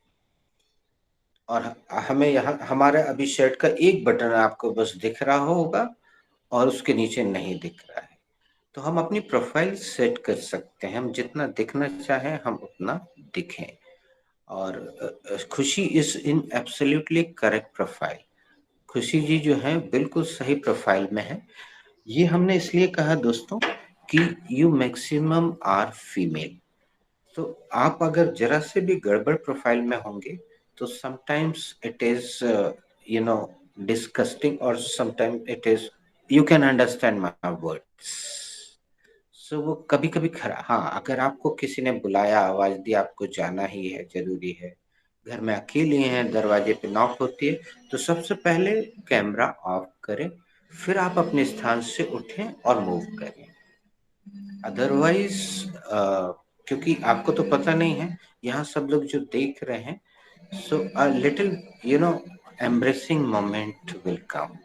और हमें यहाँ हमारे अभी शर्ट का एक बटन आपको बस दिख रहा होगा और उसके नीचे नहीं दिख रहा है। तो हम अपनी प्रोफाइल सेट कर सकते हैं, हम जितना दिखना चाहें हम उतना दिखें। और खुशी is in absolutely correct profile. खुशी जी जो है बिल्कुल सही प्रोफाइल में है। ये हमने इसलिए कहा दोस्तों कि यू मैक्सिमम आर फीमेल। तो आप अगर जरा से भी गड़बड़ प्रोफाइल में होंगे तो समटाइम्स इट इज डिस्कस्टिंग, और sometimes it is, you can understand my words. So वो कभी कभी खरा, हाँ अगर आपको किसी ने बुलाया, आवाज दी, आपको जाना ही है, जरूरी है, घर में अकेले हैं, दरवाजे पे नॉक होती है, तो सबसे पहले कैमरा ऑफ करें, फिर आप अपने स्थान से उठें और मूव करें। अदरवाइज क्योंकि आपको तो पता नहीं है, यहाँ सब लोग जो देख रहे हैं, so a little embarrassing moment will come.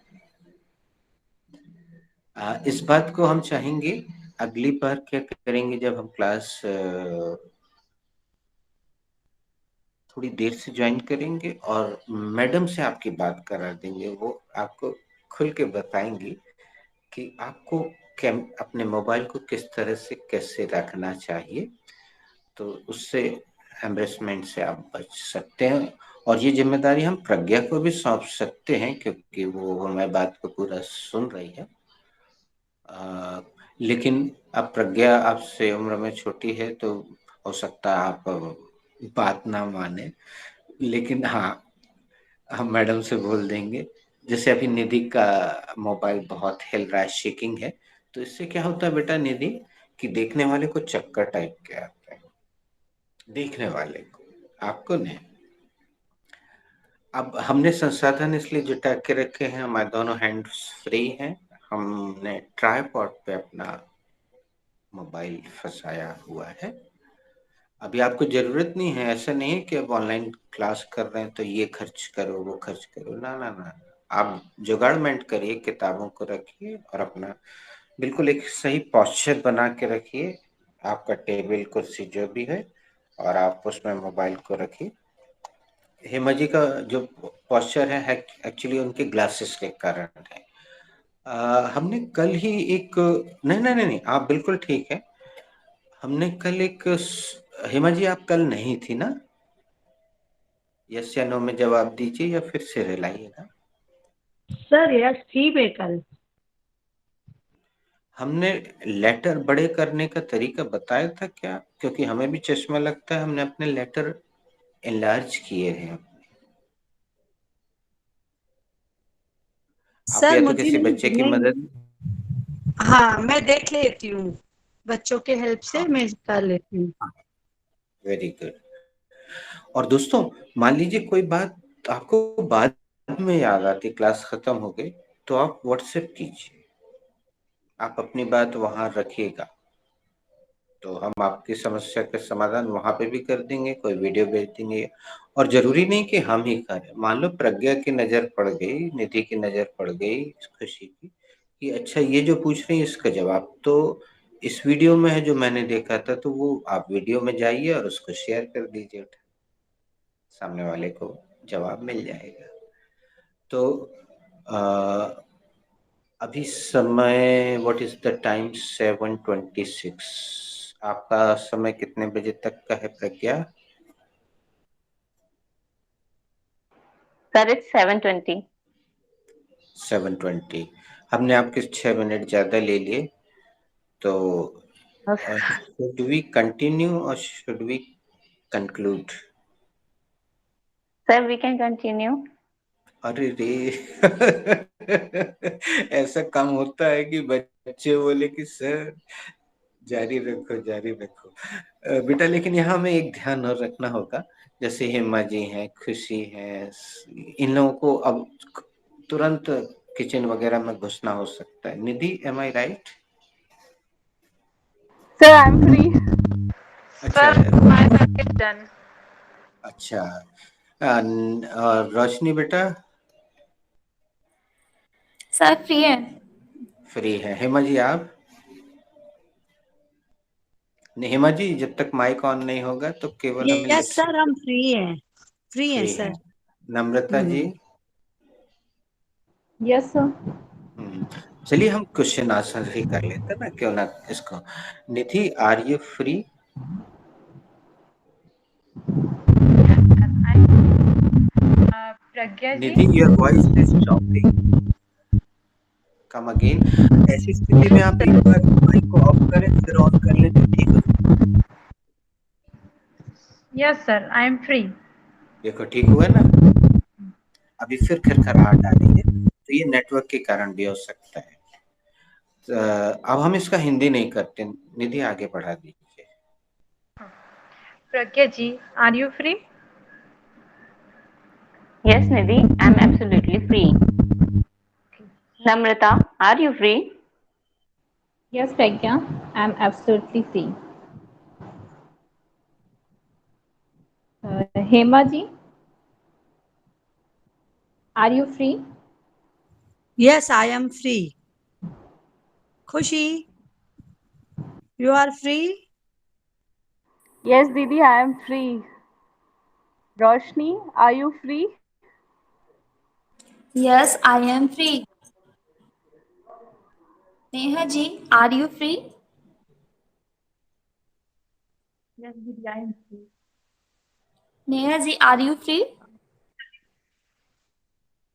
इस बात को हम चाहेंगे अगली बार क्या करेंगे, जब हम क्लास थोड़ी देर से ज्वाइन करेंगे और मैडम से आपकी बात करा देंगे, वो आपको खुल के बताएंगी कि आपको अपने मोबाइल को किस तरह से कैसे रखना चाहिए। तो उससे एम्बेरसमेंट से आप बच सकते हैं, और ये जिम्मेदारी हम प्रज्ञा को भी सौंप सकते हैं, क्योंकि वो हमारी बात को पूरा सुन रही है। लेकिन अब प्रज्ञा आपसे उम्र में छोटी है, तो हो सकता है आप बात ना माने, लेकिन हाँ हम मैडम से बोल देंगे। जैसे अभी निधि का मोबाइल बहुत हिल रहा है, शेकिंग है, तो इससे क्या होता है बेटा निधि, कि देखने वाले को चक्कर टाइप के आते हैं, देखने वाले को, आपको नहीं। अब हमने संसाधन इसलिए जुटा के रखे हैं, हमारे दोनों हैंड्स फ्री हैं, हमने ट्राइपॉड पे अपना मोबाइल फंसाया हुआ है। अभी आपको जरूरत नहीं है, ऐसा नहीं है कि अब ऑनलाइन क्लास कर रहे हैं तो ये खर्च करो वो खर्च करो, ना ना ना, आप जुगाड़मेंट करिए, किताबों को रखिए और अपना बिल्कुल एक सही पॉस्चर बना के रखिए, आपका टेबल कुर्सी जो भी है, और आप उसमें मोबाइल को रखिए। हेमा जी का जो पॉस्चर है एक्चुअली उनके ग्लासेस के कारण है। हमने कल ही एक, नहीं नहीं नहीं नहीं, आप बिल्कुल ठीक है। हमने कल एक, हेमा जी आप कल नहीं थी ना? यस या नो में जवाब दीजिए या फिर से रिलाइएगा।
सर यस थी मैं कल।
हमने लेटर बड़े करने का तरीका बताया था क्या? क्योंकि हमें भी चश्मा लगता है, हमने अपने लेटर एनलार्ज किए हैं। आप
सर
या तो
मुझे
किसी बच्चे की मदद,
हाँ मैं देख लेती हूँ, बच्चों के हेल्प से
हाँ
मैं कर लेती हूँ।
Very good. और दोस्तों मान लीजिए कोई बात आपको बाद में याद आती, क्लास खत्म हो गई, तो आप व्हाट्सएप कीजिए, आप अपनी बात वहां रखिएगा, तो हम आपकी समस्या का समाधान वहां पे भी कर देंगे, कोई वीडियो भेज देंगे। और जरूरी नहीं कि हम ही करें, मान लो प्रज्ञा की नजर पड़ गई, निधि की नजर पड़ गई, खुशी की, कि अच्छा ये जो पूछ रही है इसका जवाब तो इस वीडियो में है जो मैंने देखा था, तो वो आप वीडियो में जाइए और उसको शेयर कर दीजिए, सामने वाले को जवाब मिल जाएगा। तो अभी समय व्हाट इज द टाइम? 7:26। आपका समय कितने बजे तक का है प्रज्ञा?
Sir, it's 7:20.
7:20। हमने आपके 6 मिनट ज्यादा ले लिए, तो शुड वी कंटिन्यू और should we conclude?
Sir, we can continue.
अरे रे ऐसा काम होता है कि बच्चे बोले कि सर जारी रखो जारी रखो। बेटा लेकिन यहाँ में एक ध्यान और रखना होगा, जैसे हेमा जी हैं, खुशी है, इन लोगों को अब तुरंत किचन वगैरह में घुसना हो सकता है। Nidhi, am I right?
Sir, I'm free.
अच्छा
Sir, my work is done.
अच्छा। और रोशनी बेटा?
सर फ्री है।
फ्री है। हेमा जी आप? नहीं, हेमा जी जब तक माइक ऑन नहीं होगा तो केवल हमें
यस सर, हम फ्री हैं, फ्री हैं
फ्री है।
Sir.
Namrata ji?
Yes sir.
चलिए हम क्वेश्चन आंसर ही कर लेते हैं ना, क्यों ना इसको। Nidhi, are you free?
Pragya ji,
Nidhi, your voice is dropping, come again. ऐसी स्थिति में आप एक बार माइक को ऑफ करें फिर ऑन कर लें तो ठीक हो जाए।
yes sir, I am free.
देखो ठीक हुआ ना। अभी फिर खरखराहट आ रही है, तो ये नेटवर्क के कारण भी हो सकता है। अब हम इसका हिंदी नहीं करते। निधि आगे बढ़ा दीजिए।
Pragya ji, are you free?
Yes, Nidhi, I'm absolutely free. Namrata, are you free?
Yes, Pragya, I'm absolutely free. Hema ji, are you free?
Yes I am free. Khushi, you are free?
Yes, Didi, I am free. Roshni, are you free?
Yes I am free. Neha ji are you free?
Yes, Didi, I am free.
Neha ji are you free?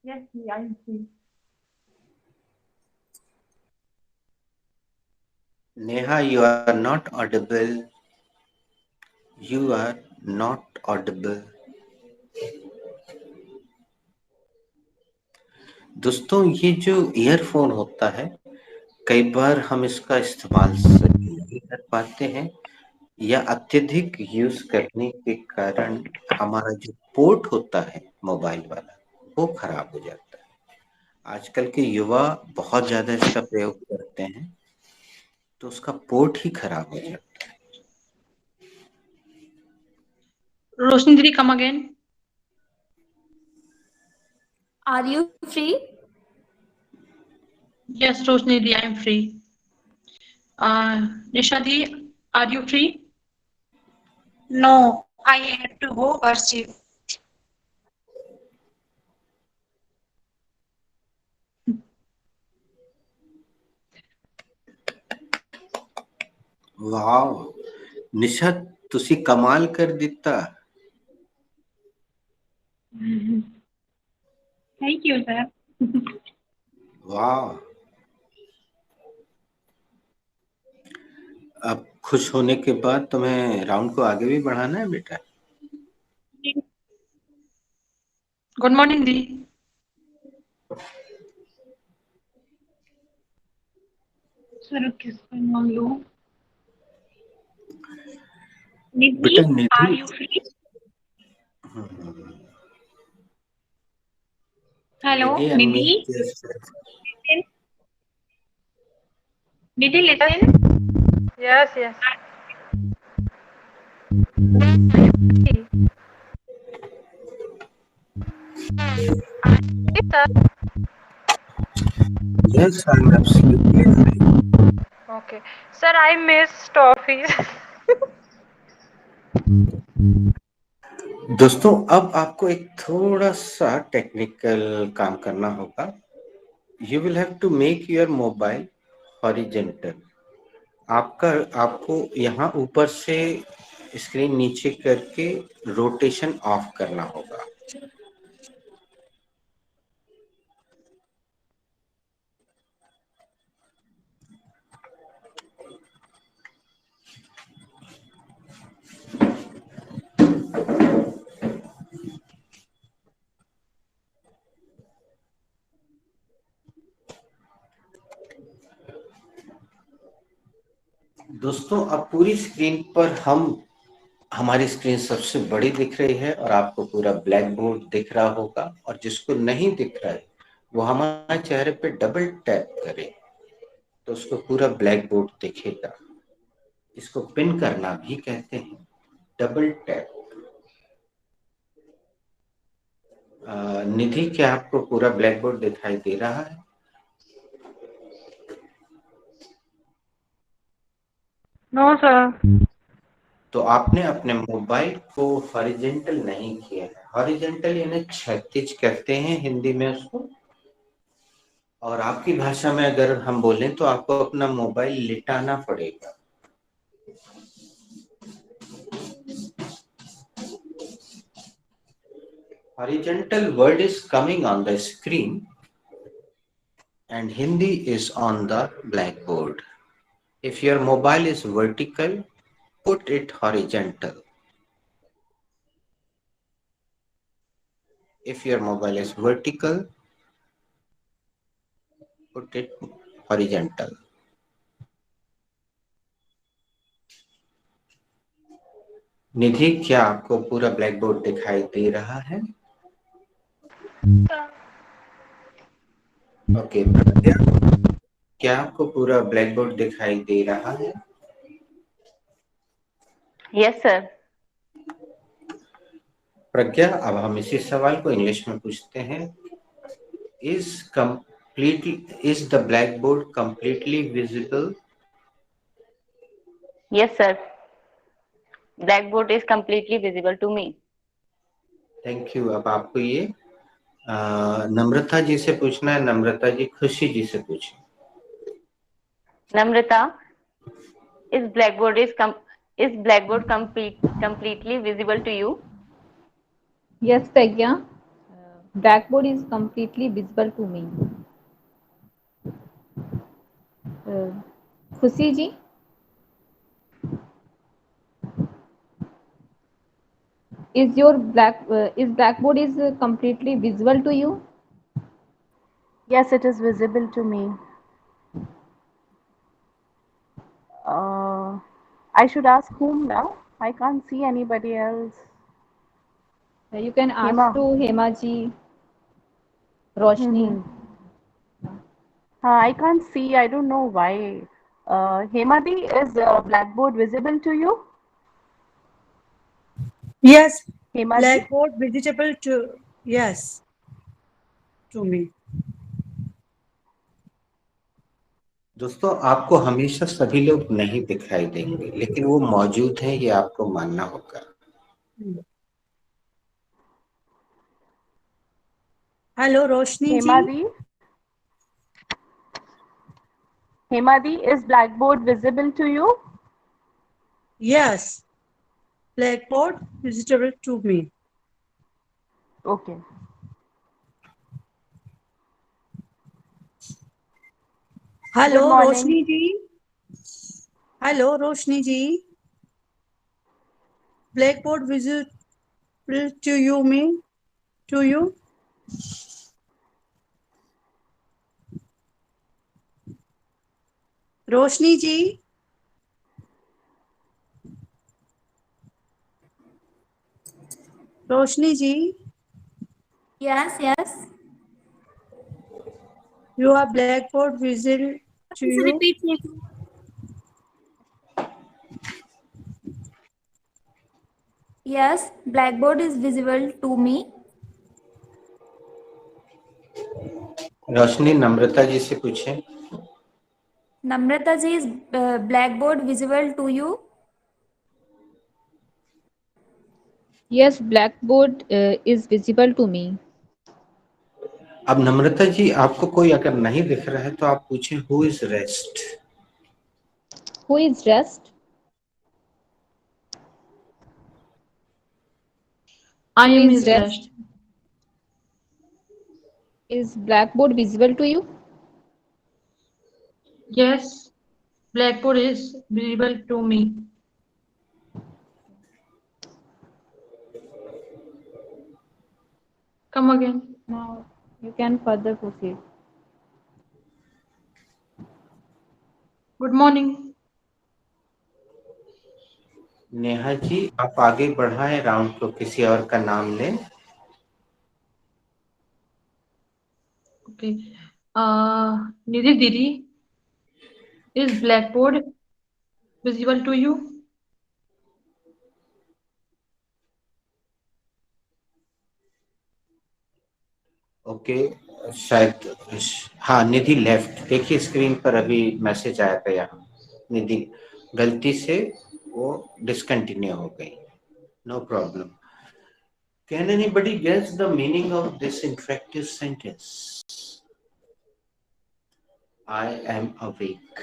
Yes, Didi, I am free.
Neha, you are not audible. You are not audible. दोस्तों ये जो earphone होता है, कई बार हम इसका इस्तेमाल सही नहीं कर पाते हैं, या अत्यधिक यूज करने के कारण हमारा जो पोर्ट होता है मोबाइल वाला, वो खराब हो जाता है। आजकल के युवा बहुत ज्यादा इसका प्रयोग करते हैं, तो उसका पोर्ट ही खराब हो जाता है।
Roshni Didi, come again.
Are you free?
Yes, Roshni Didi, I am free. Nisha Didi, are you free?
No, I had to go pursue.
वाह निशा, तुसी कमाल कर दिता।
Thank you, sir.
वाह, अब खुश होने के बाद तुम्हें राउंड को आगे भी बढ़ाना है बेटा।
Good morning, Didi. सर किसका नाम लो?
बेटा
निधि, are
Nidhi,
you free? Hello,
Nidhi
Nidhi.
unmute yourself.
Nidhi, listen. Yes, yes.
Yes, I'm absolutely free.
Okay. Sir, I missed office.
दोस्तों अब आपको एक थोड़ा सा टेक्निकल काम करना होगा। You will have to make your mobile horizontal. आपको यहाँ ऊपर से स्क्रीन नीचे करके रोटेशन ऑफ करना होगा। दोस्तों, अब पूरी स्क्रीन पर हमारी स्क्रीन सबसे बड़ी दिख रही है और आपको पूरा ब्लैक बोर्ड दिख रहा होगा, और जिसको नहीं दिख रहा है वो हमारे चेहरे पे डबल टैप करे तो उसको पूरा ब्लैक बोर्ड दिखेगा। इसको पिन करना भी कहते हैं, डबल टैप। निधि, क्या आपको पूरा ब्लैक बोर्ड दिखाई दे रहा है?
No sir.
तो आपने अपने मोबाइल को हॉरिजॉन्टल नहीं किया है। हॉरिजॉन्टल यानी क्षैतिज कहते हैं हिंदी में उसको, और आपकी भाषा में अगर हम बोलें तो आपको अपना मोबाइल लिटाना पड़ेगा। Horizontal word is coming on the screen and Hindi is on the blackboard. If your mobile is vertical, put it horizontal. If your mobile is vertical, put it horizontal. निधि, क्या आपको पूरा ब्लैक बोर्ड दिखाई दे रहा है? Okay, क्या आपको पूरा ब्लैक बोर्ड दिखाई दे रहा है?
Yes sir.
प्रज्ञा, अब हम इसी सवाल को इंग्लिश में पूछते हैं। Is the blackboard completely visible?
Yes sir. Blackboard is completely visible to me.
Thank you. अब आपको ये नम्रता जी से पूछना है। नम्रता जी, खुशी जी से पूछें।
Namrata, is blackboard completely visible to you?
Yes, Pragya. Blackboard is completely visible to me. Khushi ji, is blackboard is completely visible to you?
Yes, it is visible to me. I should ask whom now? I can't see anybody else.
You can ask
Hema.
to Hema ji, Roshni.
I can't see. I don't know why. Hemadi, is blackboard visible to you?
Yes,
Hema ji?
blackboard visible to, yes, to me.
दोस्तों, आपको हमेशा सभी लोग नहीं दिखाई देंगे, लेकिन वो मौजूद हैं, ये आपको मानना होगा।
Hello Roshni ji.
Hemadi? Hemadi, is blackboard visible to you?
Yes, blackboard visible to me.
Okay.
Hello
Good morning.
Roshni ji. Hello Roshni ji. Blackboard visible to you me, to you? Roshni ji. Roshni ji.
Yes, yes.
You are blackboard visible to
Please
you?
repeat it. Yes, blackboard is visible to me.
रोशनी, नम्रता जी से पूछें।
Namrata ji, is blackboard visible to you?
Yes, blackboard is visible to me.
अब नम्रता जी, आपको कोई अगर नहीं दिख रहा है तो आप पूछें who is rest.
Who is rest?
I
Who
am
is
his
rest?
rest.
Is blackboard visible to you?
Yes, blackboard is visible to me. Come again.
Now you can further proceed.
Good morning.
Neha ji, आप आगे बढ़ाएं round को, किसी और का नाम लें।
Okay. Nidhi Didi, is blackboard visible to you?
Okay, शायद हाँ, निधि लेफ्ट। देखिए स्क्रीन पर अभी मैसेज आया था यहाँ, निधि गलती से वो डिसकंटिन्यू हो गई। No problem. Can anybody guess the meaning of this interactive sentence? I am awake.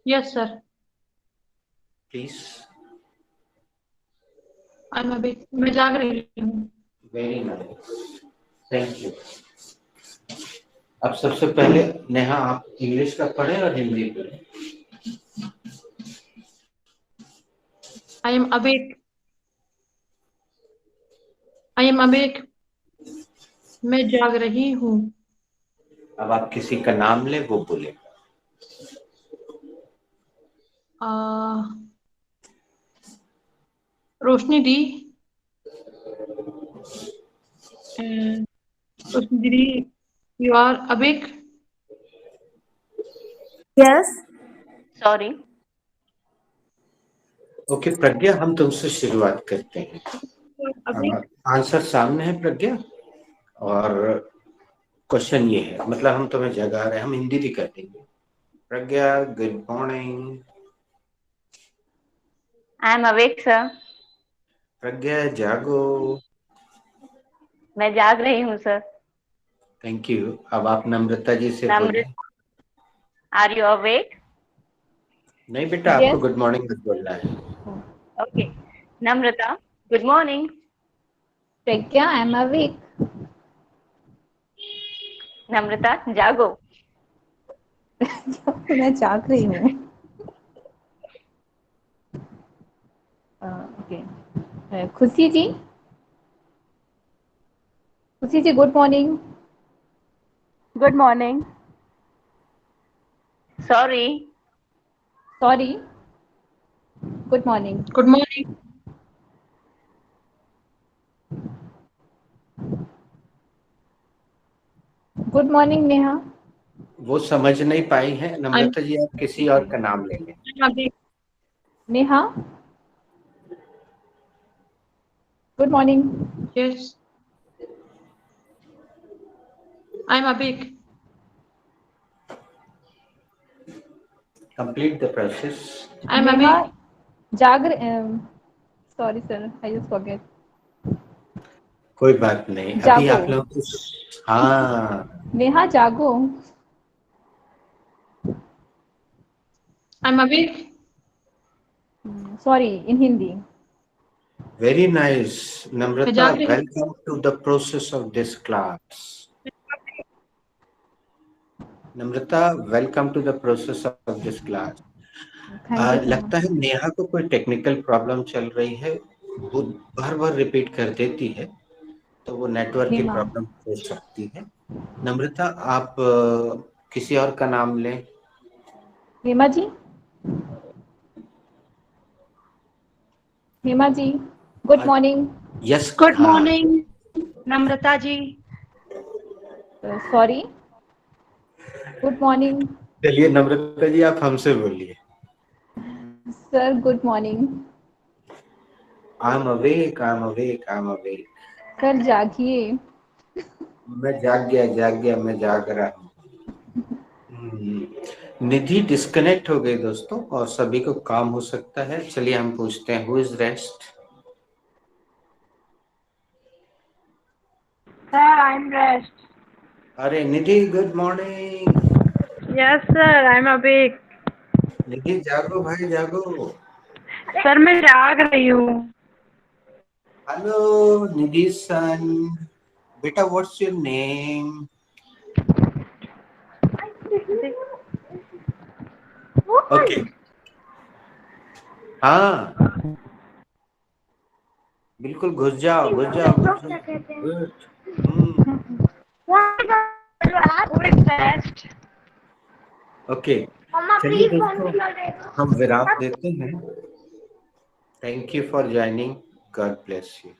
Yes, sir.
Please.
I'm awake. मैं जाग रही हूँ.
Very nice, thank you. अब सबसे पहले नेहा आप इंग्लिश का पढ़े और हिंदी पढ़े।
I am awake. I am awake. मैं जाग रही हूँ.
अब आप किसी का नाम ले, वो बोले।
रोशनी दी. रोशनी दीदी, you are awake?
Yes.
Sorry.
Okay Pragya, हम तुमसे शुरुआत करते हैं। आंसर सामने है प्रज्ञा, और क्वेश्चन ये है, मतलब हम तुम्हें जगा रहे हैं, हम हिंदी भी कर देंगे। Pragya, good morning.
I am awake, sir.
Pragya जागो।
मैं जाग रही हूँ सर।
Thank you. अब आप नम्रता जी से बोलें।
Are you awake?
नहीं बेटा,
Yes.
आपको गुड मॉर्निंग मत बोलना है।
Okay. Namrata, good morning.
Pragya, I am awake.
Namrata, जागो।
मैं जाग रही हूँ। Okay, Khushi ji. Khushi ji, good morning.
Good morning.
Sorry.
Sorry, good morning.
Good morning.
Good morning Neha.
वो समझ नहीं पाई है नम्रता जी, आप किसी और का नाम ले लें।
I'm awake.
Neha, good morning.
Yes. I'm awake.
Complete the process.
I'm
Neha
awake.
जाग sorry sir, I just forget.
कोई बात नहीं, अभी
जागो।
आप लोग हाँ,
नेहा जागो।
I'm awake.
Sorry, in Hindi.
Very nice Namrata,
जाग रही हूँ।
Welcome to the process of this class. Namrata, welcome to the process of this class. लगता है नेहा को कोई टेक्निकल प्रॉब्लम चल रही है, वो बार बार रिपीट कर देती है, तो वो नेटवर्क की प्रॉब्लम हो सकती है। नम्रता, आप किसी और का नाम लें।
Hema ji. Hema ji, good morning.
Yes,
good morning Namrata ji.
Sorry, good morning.
चलिए नम्रता जी, आप हमसे बोलिए।
Sir, good morning.
I am awake, I am awake, I am awake.
Sir जागिए।
मैं जाग गया, मैं जाग रहा हूँ। निधि डिस्कनेक्ट हो गई दोस्तों, और सभी को काम हो सकता है। चलिए हम पूछते हैं, who is rest?
Sir, I'm rest.
अरे Nidhi, good morning.
Yes, sir. I'm awake.
Nidhi जागो भाई जागो।
सर मैं जाग रही हूँ।
हेलो निधि सन, बेटा व्हाट्स योर नेम? ओके, हाँ बिल्कुल, घुस जाओ घुस जाओ घुस जाओ। गुड। ओके, चलिए दोस्तों, हम विराम देते हैं। Thank you for joining, God bless you.